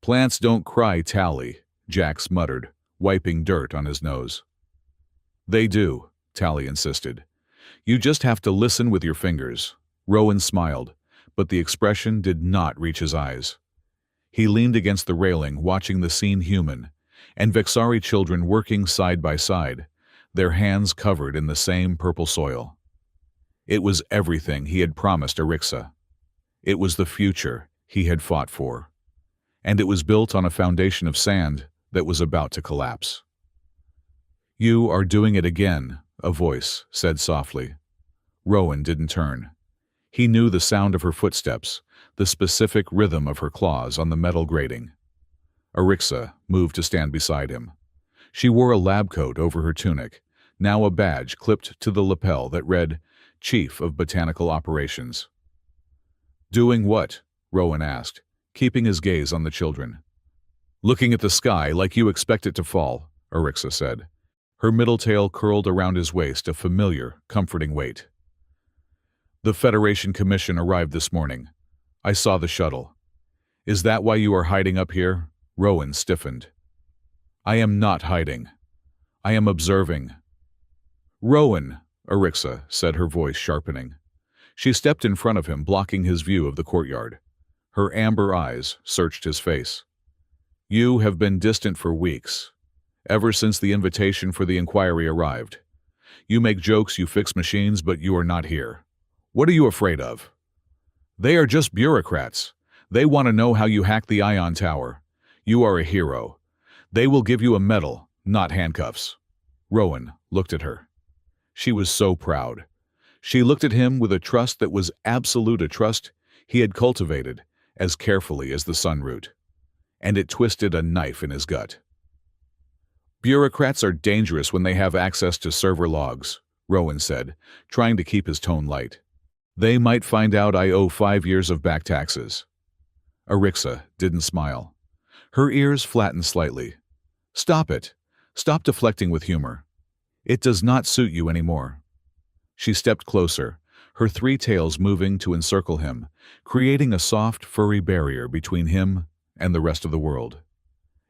Plants don't cry, Tali, Jax muttered, wiping dirt on his nose. They do, Tali insisted. You just have to listen with your fingers. Rowan smiled, but the expression did not reach his eyes. He leaned against the railing, watching the scene human, and Vexari children working side by side, their hands covered in the same purple soil. It was everything he had promised Arixa. It was the future he had fought for. And it was built on a foundation of sand that was about to collapse. You are doing it again, a voice said softly. Rowan didn't turn. He knew the sound of her footsteps, the specific rhythm of her claws on the metal grating. Arixa moved to stand beside him. She wore a lab coat over her tunic, now a badge clipped to the lapel that read, Chief of Botanical Operations. Doing what? Rowan asked, keeping his gaze on the children. Looking at the sky like you expect it to fall, Arixa said. Her middle tail curled around his waist, a familiar, comforting weight. The Federation Commission arrived this morning. I saw the shuttle. Is that why you are hiding up here? Rowan stiffened. I am not hiding. I am observing. Rowan, Arixa said, her voice sharpening. She stepped in front of him, blocking his view of the courtyard. Her amber eyes searched his face. You have been distant for weeks, ever since the invitation for the inquiry arrived. You make jokes, you fix machines, but you are not here. What are you afraid of? They are just bureaucrats. They want to know how you hacked the Ion Tower. You are a hero. They will give you a medal, not handcuffs. Rowan looked at her. She was so proud. She looked at him with a trust that was absolute, a trust he had cultivated as carefully as the sunroot. And it twisted a knife in his gut. Bureaucrats are dangerous when they have access to server logs, Rowan said, trying to keep his tone light. They might find out I owe 5 years of back taxes. Arixa didn't smile. Her ears flattened slightly. Stop it. Stop deflecting with humor. It does not suit you anymore. She stepped closer, her 3 tails moving to encircle him, creating a soft, furry barrier between him and the rest of the world.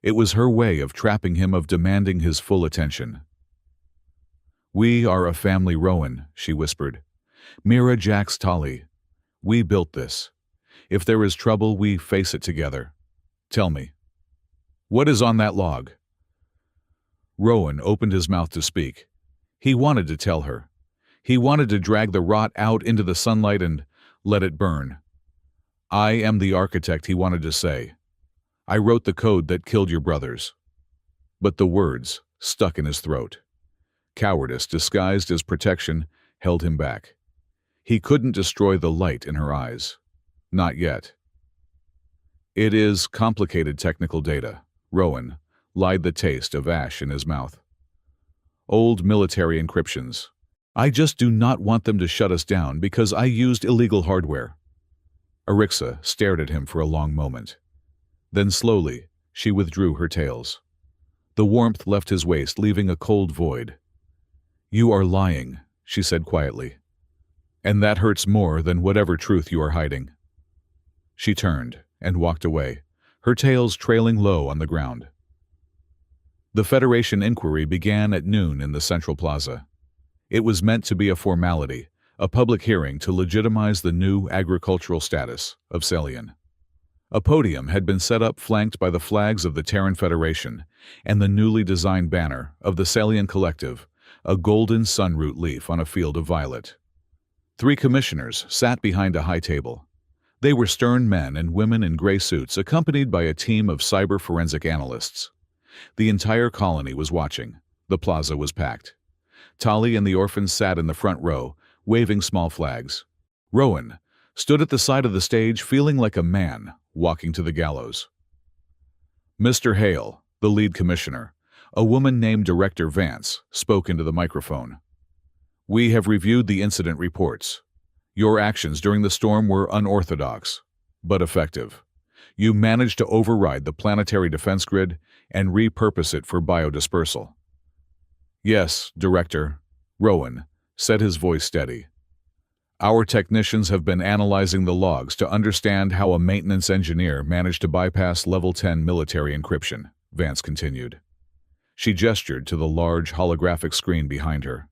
It was her way of trapping him, of demanding his full attention. We are a family, Rowan, she whispered. Mira, Jax, Tali. We built this. If there is trouble, we face it together. Tell me. What is on that log? Rowan opened his mouth to speak. He wanted to tell her. He wanted to drag the rot out into the sunlight and let it burn. I am the architect, he wanted to say. I wrote the code that killed your brothers. But the words stuck in his throat. Cowardice disguised as protection held him back. He couldn't destroy the light in her eyes. Not yet. It is complicated technical data. Rowan lied, the taste of ash in his mouth. Old military encryptions. I just do not want them to shut us down because I used illegal hardware. Arixa stared at him for a long moment. Then slowly, she withdrew her tails. The warmth left his waist, leaving a cold void. You are lying, she said quietly. And that hurts more than whatever truth you are hiding. She turned and walked away, her tails trailing low on the ground. The Federation inquiry began at noon in the Central Plaza. It was meant to be a formality, a public hearing to legitimize the new agricultural status of Celian. A podium had been set up flanked by the flags of the Terran Federation and the newly designed banner of the Celian Collective, a golden sunroot leaf on a field of violet. 3 commissioners sat behind a high table. They were stern men and women in gray suits, accompanied by a team of cyber forensic analysts. The entire colony was watching. The plaza was packed. Tali and the orphans sat in the front row, waving small flags. Rowan stood at the side of the stage, feeling like a man walking to the gallows. Mr. Hale, the lead commissioner, a woman named Director Vance, spoke into the microphone. We have reviewed the incident reports. Your actions during the storm were unorthodox, but effective. You managed to override the planetary defense grid and repurpose it for biodispersal. Yes, Director, Rowan said, his voice steady. Our technicians have been analyzing the logs to understand how a maintenance engineer managed to bypass level 10 military encryption, Vance continued. She gestured to the large holographic screen behind her.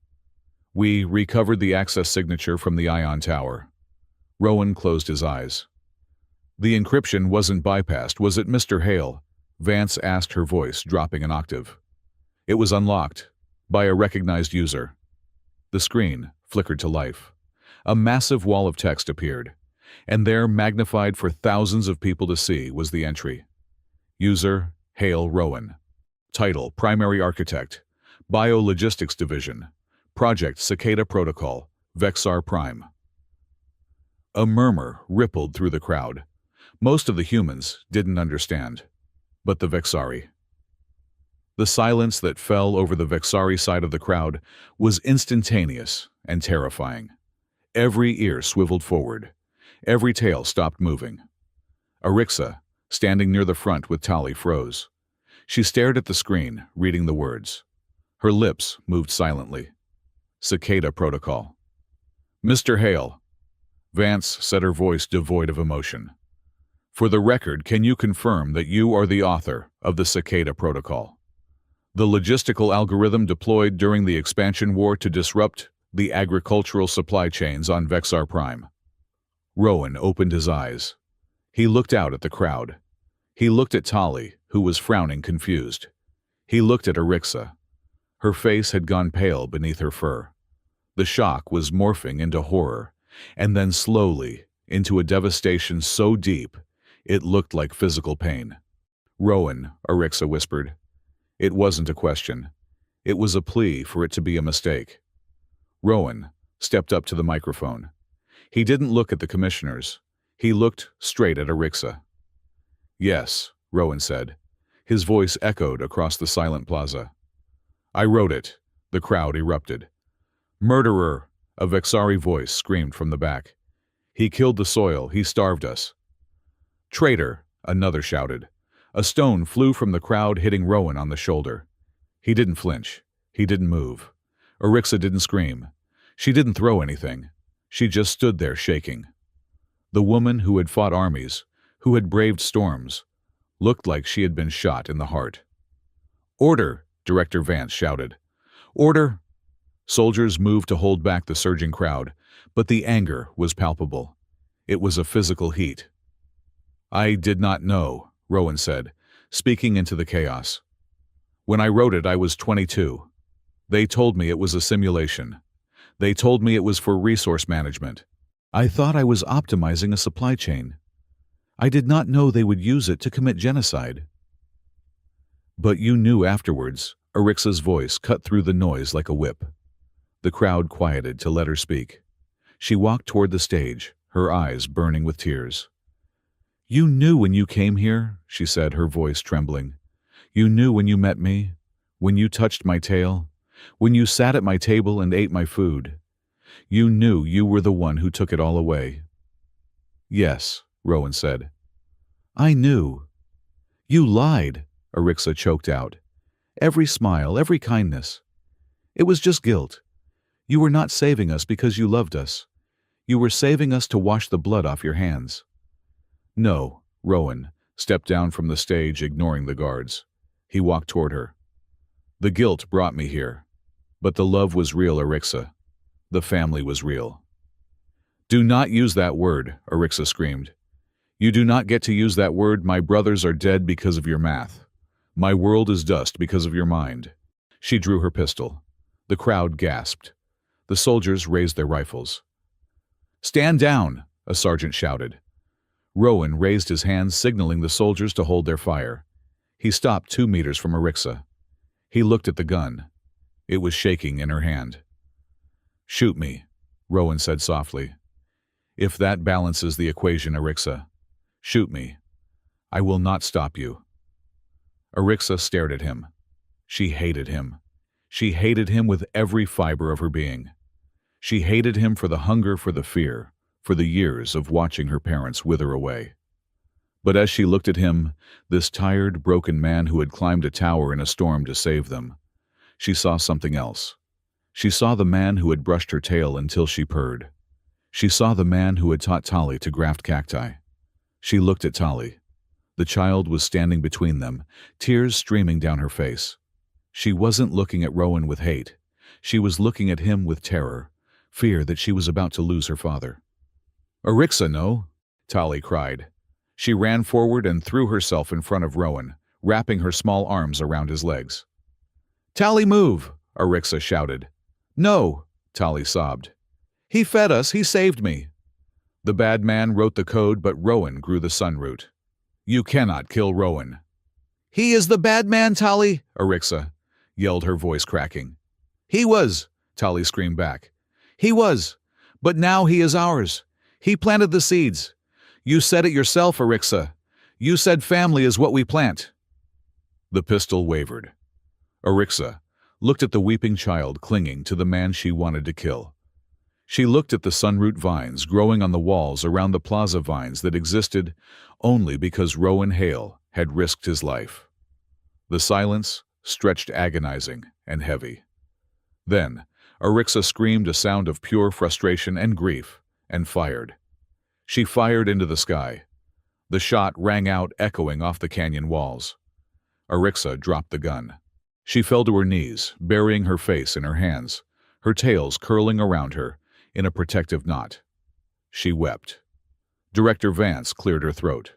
We recovered the access signature from the ion tower. Rowan closed his eyes. The encryption wasn't bypassed, was it, Mr. Hale? Vance asked, her voice dropping an octave. It was unlocked by a recognized user. The screen flickered to life. A massive wall of text appeared, and there, magnified for thousands of people to see, was the entry. User Hale Rowan. Title: Primary Architect, Biologistics Division, Project Cicada Protocol, Vexar Prime. A murmur rippled through the crowd. Most of the humans didn't understand, but the Vexari. The silence that fell over the Vexari side of the crowd was instantaneous and terrifying. Every ear swiveled forward. Every tail stopped moving. Arixa, standing near the front with Tali, froze. She stared at the screen, reading the words. Her lips moved silently. Cicada Protocol. Mr. Hale, Vance said, her voice devoid of emotion. For the record, can you confirm that you are the author of the Cicada Protocol? The logistical algorithm deployed during the expansion war to disrupt the agricultural supply chains on Vexar Prime. Rowan opened his eyes. He looked out at the crowd. He looked at Tali, who was frowning, confused. He looked at Arixa. Her face had gone pale beneath her fur. The shock was morphing into horror, and then slowly into a devastation so deep it looked like physical pain. Rowan, Arixa whispered. It wasn't a question. It was a plea for it to be a mistake. Rowan stepped up to the microphone. He didn't look at the commissioners. He looked straight at Arixa. Yes, Rowan said. His voice echoed across the silent plaza. I wrote it. The crowd erupted. Murderer! A Vexari voice screamed from the back. He killed the soil. He starved us. Traitor! Another shouted. A stone flew from the crowd, hitting Rowan on the shoulder. He didn't flinch. He didn't move. Arixa didn't scream. She didn't throw anything. She just stood there shaking. The woman who had fought armies, who had braved storms, looked like she had been shot in the heart. Order! Director Vance shouted. Order! Soldiers moved to hold back the surging crowd, but the anger was palpable. It was a physical heat. I did not know, Rowan said, speaking into the chaos. When I wrote it, I was 22. They told me it was a simulation. They told me it was for resource management. I thought I was optimizing a supply chain. I did not know they would use it to commit genocide. But you knew afterwards, Arixa's voice cut through the noise like a whip. The crowd quieted to let her speak. She walked toward the stage, her eyes burning with tears. You knew when you came here, she said, her voice trembling. You knew when you met me, when you touched my tail, when you sat at my table and ate my food. You knew you were the one who took it all away. Yes, Rowan said. I knew. You lied, Arixa choked out. Every smile, every kindness. It was just guilt. You were not saving us because you loved us. You were saving us to wash the blood off your hands. No, Rowan stepped down from the stage, ignoring the guards. He walked toward her. The guilt brought me here. But the love was real, Arixa. The family was real. Do not use that word, Arixa screamed. You do not get to use that word. My brothers are dead because of your math. My world is dust because of your mind. She drew her pistol. The crowd gasped. The soldiers raised their rifles. Stand down, a sergeant shouted. Rowan raised his hands, signaling the soldiers to hold their fire. He stopped 2 meters from Arixa. He looked at the gun. It was shaking in her hand. Shoot me, Rowan said softly. If that balances the equation, Arixa, shoot me. I will not stop you. Arixa stared at him. She hated him. She hated him with every fiber of her being. She hated him for the hunger, for the fear, for the years of watching her parents wither away. But as she looked at him, this tired, broken man who had climbed a tower in a storm to save them, she saw something else. She saw the man who had brushed her tail until she purred. She saw the man who had taught Tali to graft cacti. She looked at Tali. The child was standing between them, tears streaming down her face. She wasn't looking at Rowan with hate. She was looking at him with terror, fear that she was about to lose her father. Arixa, no, Tali cried. She ran forward and threw herself in front of Rowan, wrapping her small arms around his legs. Tali, move, Arixa shouted. No, Tali sobbed. He fed us, he saved me. The bad man wrote the code, but Rowan grew the sunroot. You cannot kill Rowan. He is the bad man, Tali, Arixa yelled, her voice cracking. He was, Tali screamed back. He was, but now he is ours. He planted the seeds. You said it yourself, Arixa. You said family is what we plant. The pistol wavered. Arixa looked at the weeping child clinging to the man she wanted to kill. She looked at the sunroot vines growing on the walls around the plaza, vines that existed only because Rowan Hale had risked his life. The silence stretched agonizing and heavy. Then, Arixa screamed a sound of pure frustration and grief, and fired. She fired into the sky. The shot rang out, echoing off the canyon walls. Arixa dropped the gun. She fell to her knees, burying her face in her hands, her tails curling around her in a protective knot. She wept. Director Vance cleared her throat.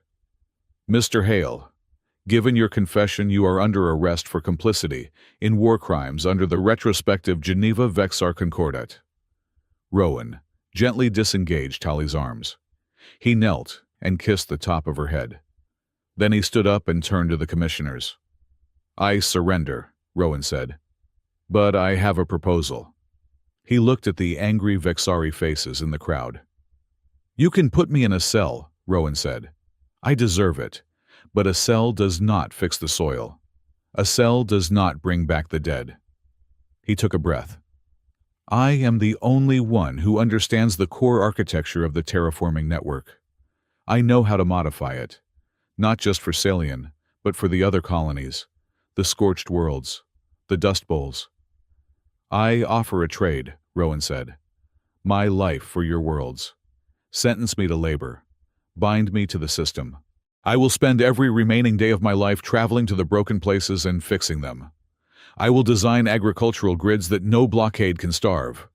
Mr. Hale, given your confession, you are under arrest for complicity in war crimes under the retrospective Geneva-Vexar Concordat. Rowan gently disengaged Tali's arms. He knelt and kissed the top of her head. Then he stood up and turned to the commissioners. I surrender, Rowan said. But I have a proposal. He looked at the angry Vexari faces in the crowd. You can put me in a cell, Rowan said. I deserve it. But a cell does not fix the soil. A cell does not bring back the dead. He took a breath. I am the only one who understands the core architecture of the terraforming network. I know how to modify it, not just for Salian, but for the other colonies, the scorched worlds, the dust bowls. I offer a trade, Rowan said. My life for your worlds. Sentence me to labor. Bind me to the system. I will spend every remaining day of my life traveling to the broken places and fixing them. I will design agricultural grids that no blockade can starve.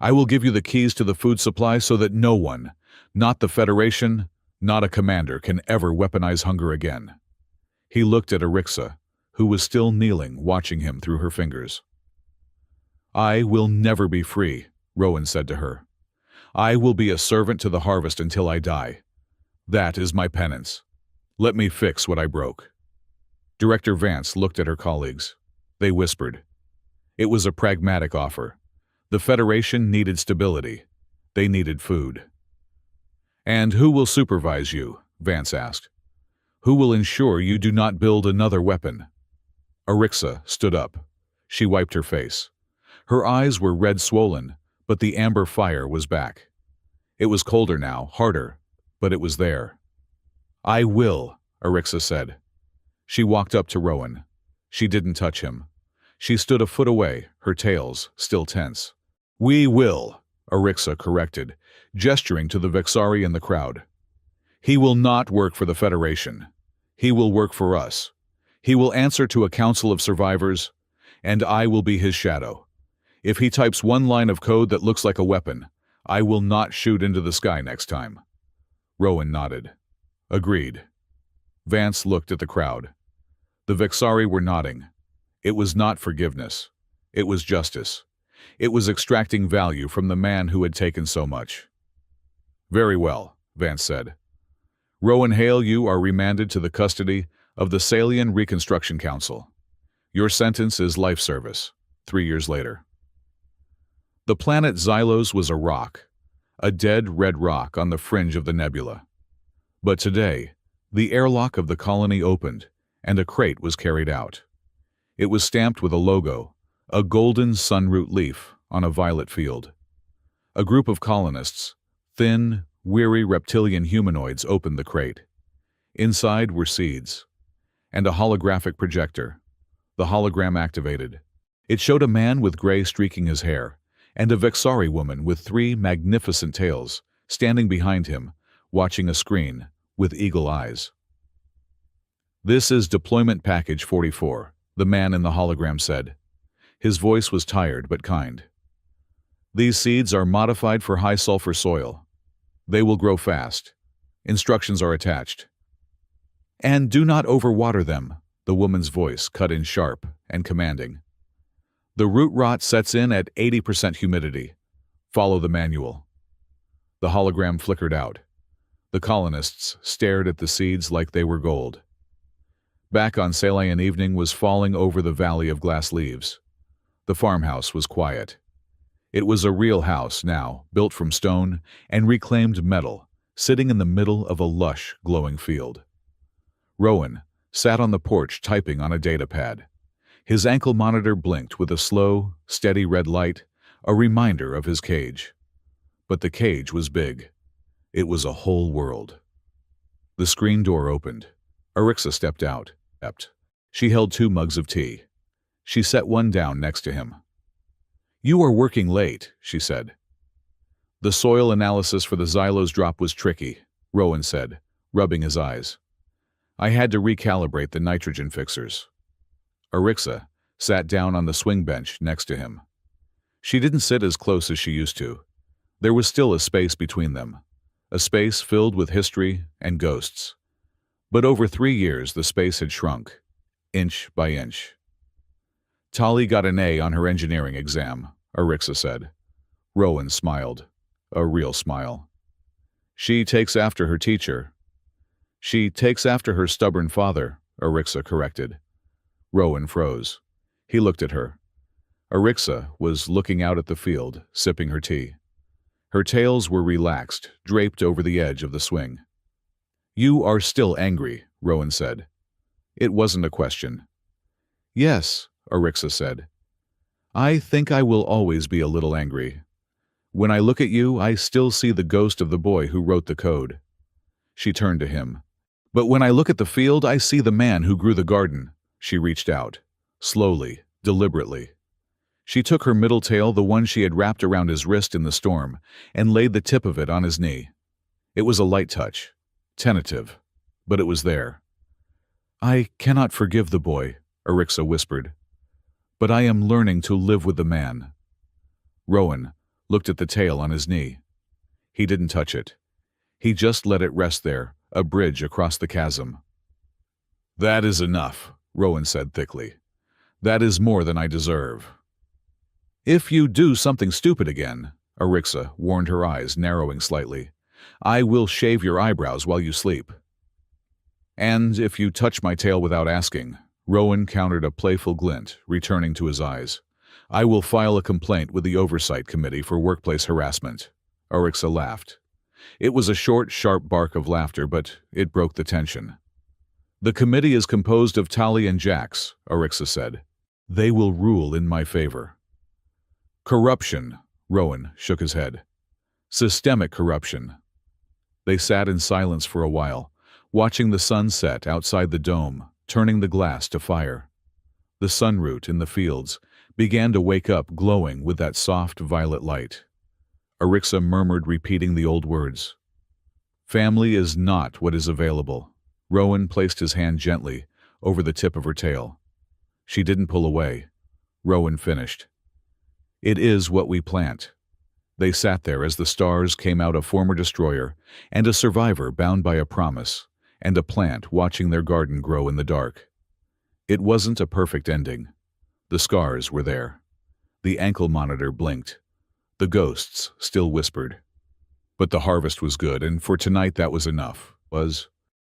I will give you the keys to the food supply so that no one, not the Federation, not a commander, can ever weaponize hunger again. He looked at Arixa, who was still kneeling, watching him through her fingers. "I will never be free," Rowan said to her. "I will be a servant to the harvest until I die. That is my penance. Let me fix what I broke." Director Vance looked at her colleagues. They whispered. It was a pragmatic offer. The Federation needed stability. They needed food. "And who will supervise you?" Vance asked. "Who will ensure you do not build another weapon?" Arixa stood up. She wiped her face. Her eyes were red swollen, but the amber fire was back. It was colder now, harder, but it was there. "I will," Arixa said. She walked up to Rowan. She didn't touch him. She stood a foot away, her tails still tense. "We will," Arixa corrected, gesturing to the Vexari in the crowd. "He will not work for the Federation. He will work for us. He will answer to a council of survivors, and I will be his shadow. If he types one line of code that looks like a weapon, I will not shoot into the sky next time." Rowan nodded. "Agreed." Vance looked at the crowd. The Vexari were nodding. It was not forgiveness. It was justice. It was extracting value from the man who had taken so much. "Very well," Vance said. "Rowan Hale, you are remanded to the custody of the Salian Reconstruction Council. Your sentence is life service, 3 years later." The planet Xylos was a rock, a dead red rock on the fringe of the nebula. But today, the airlock of the colony opened, and a crate was carried out. It was stamped with a logo, a golden sunroot leaf on a violet field. A group of colonists, thin, weary reptilian humanoids, opened the crate. Inside were seeds, and a holographic projector. The hologram activated. It showed a man with gray streaking his hair, and a Vexari woman with 3 magnificent tails, standing behind him, watching a screen, with eagle eyes. "This is Deployment Package 44, the man in the hologram said. His voice was tired but kind. "These seeds are modified for high-sulfur soil. They will grow fast. Instructions are attached. And do not overwater them," the woman's voice cut in sharp and commanding. "The root rot sets in at 80% humidity. Follow the manual." The hologram flickered out. The colonists stared at the seeds like they were gold. Back on Salian evening was falling over the valley of glass leaves. The farmhouse was quiet. It was a real house now, built from stone and reclaimed metal, sitting in the middle of a lush, glowing field. Rowan sat on the porch typing on a datapad. His ankle monitor blinked with a slow, steady red light, a reminder of his cage. But the cage was big. It was a whole world. The screen door opened. Arixa stepped out. She held 2 mugs of tea. She set one down next to him. "You are working late," she said. "The soil analysis for the Xylos drop was tricky," Rowan said, rubbing his eyes. "I had to recalibrate the nitrogen fixers." Arixa sat down on the swing bench next to him. She didn't sit as close as she used to. There was still a space between them, a space filled with history and ghosts. But over 3 years, the space had shrunk, inch by inch. "Tali got an A on her engineering exam," Arixa said. Rowan smiled, a real smile. "She takes after her teacher." "She takes after her stubborn father," Arixa corrected. Rowan froze. He looked at her. Arixa was looking out at the field, sipping her tea. Her tails were relaxed, draped over the edge of the swing. "You are still angry," Rowan said. It wasn't a question. "Yes," Arixa said. "I think I will always be a little angry. When I look at you, I still see the ghost of the boy who wrote the code." She turned to him. "But when I look at the field, I see the man who grew the garden." She reached out, slowly, deliberately. She took her middle tail, the one she had wrapped around his wrist in the storm, and laid the tip of it on his knee. It was a light touch, tentative, but it was there. "I cannot forgive the boy," Arixa whispered. "But I am learning to live with the man." Rowan looked at the tail on his knee. He didn't touch it. He just let it rest there, a bridge across the chasm. "That is enough," Rowan said thickly. That is more than I deserve. If you do something stupid again, Arixa warned, her eyes narrowing slightly, I will shave your eyebrows while you sleep. And if you touch my tail without asking, Rowan countered, a playful glint returning to his eyes, I will file a complaint with the Oversight Committee for workplace harassment. Arixa laughed. It was a short, sharp bark of laughter, but it broke the tension. The committee is composed of Tali and Jax, Arixa said. They will rule in my favor. Corruption, Rowan shook his head. Systemic corruption. They sat in silence for a while, watching the sun set outside the dome, turning the glass to fire. The sunroot in the fields began to wake up, glowing with that soft violet light. Arixa murmured, repeating the old words. Family is not what is available. Rowan placed his hand gently over the tip of her tail. She didn't pull away. Rowan finished. It is what we plant. They sat there as the stars came out, a former destroyer and a survivor bound by a promise, and a plant watching their garden grow in the dark. It wasn't a perfect ending. The scars were there. The ankle monitor blinked. The ghosts still whispered. But the harvest was good, and for tonight that was enough.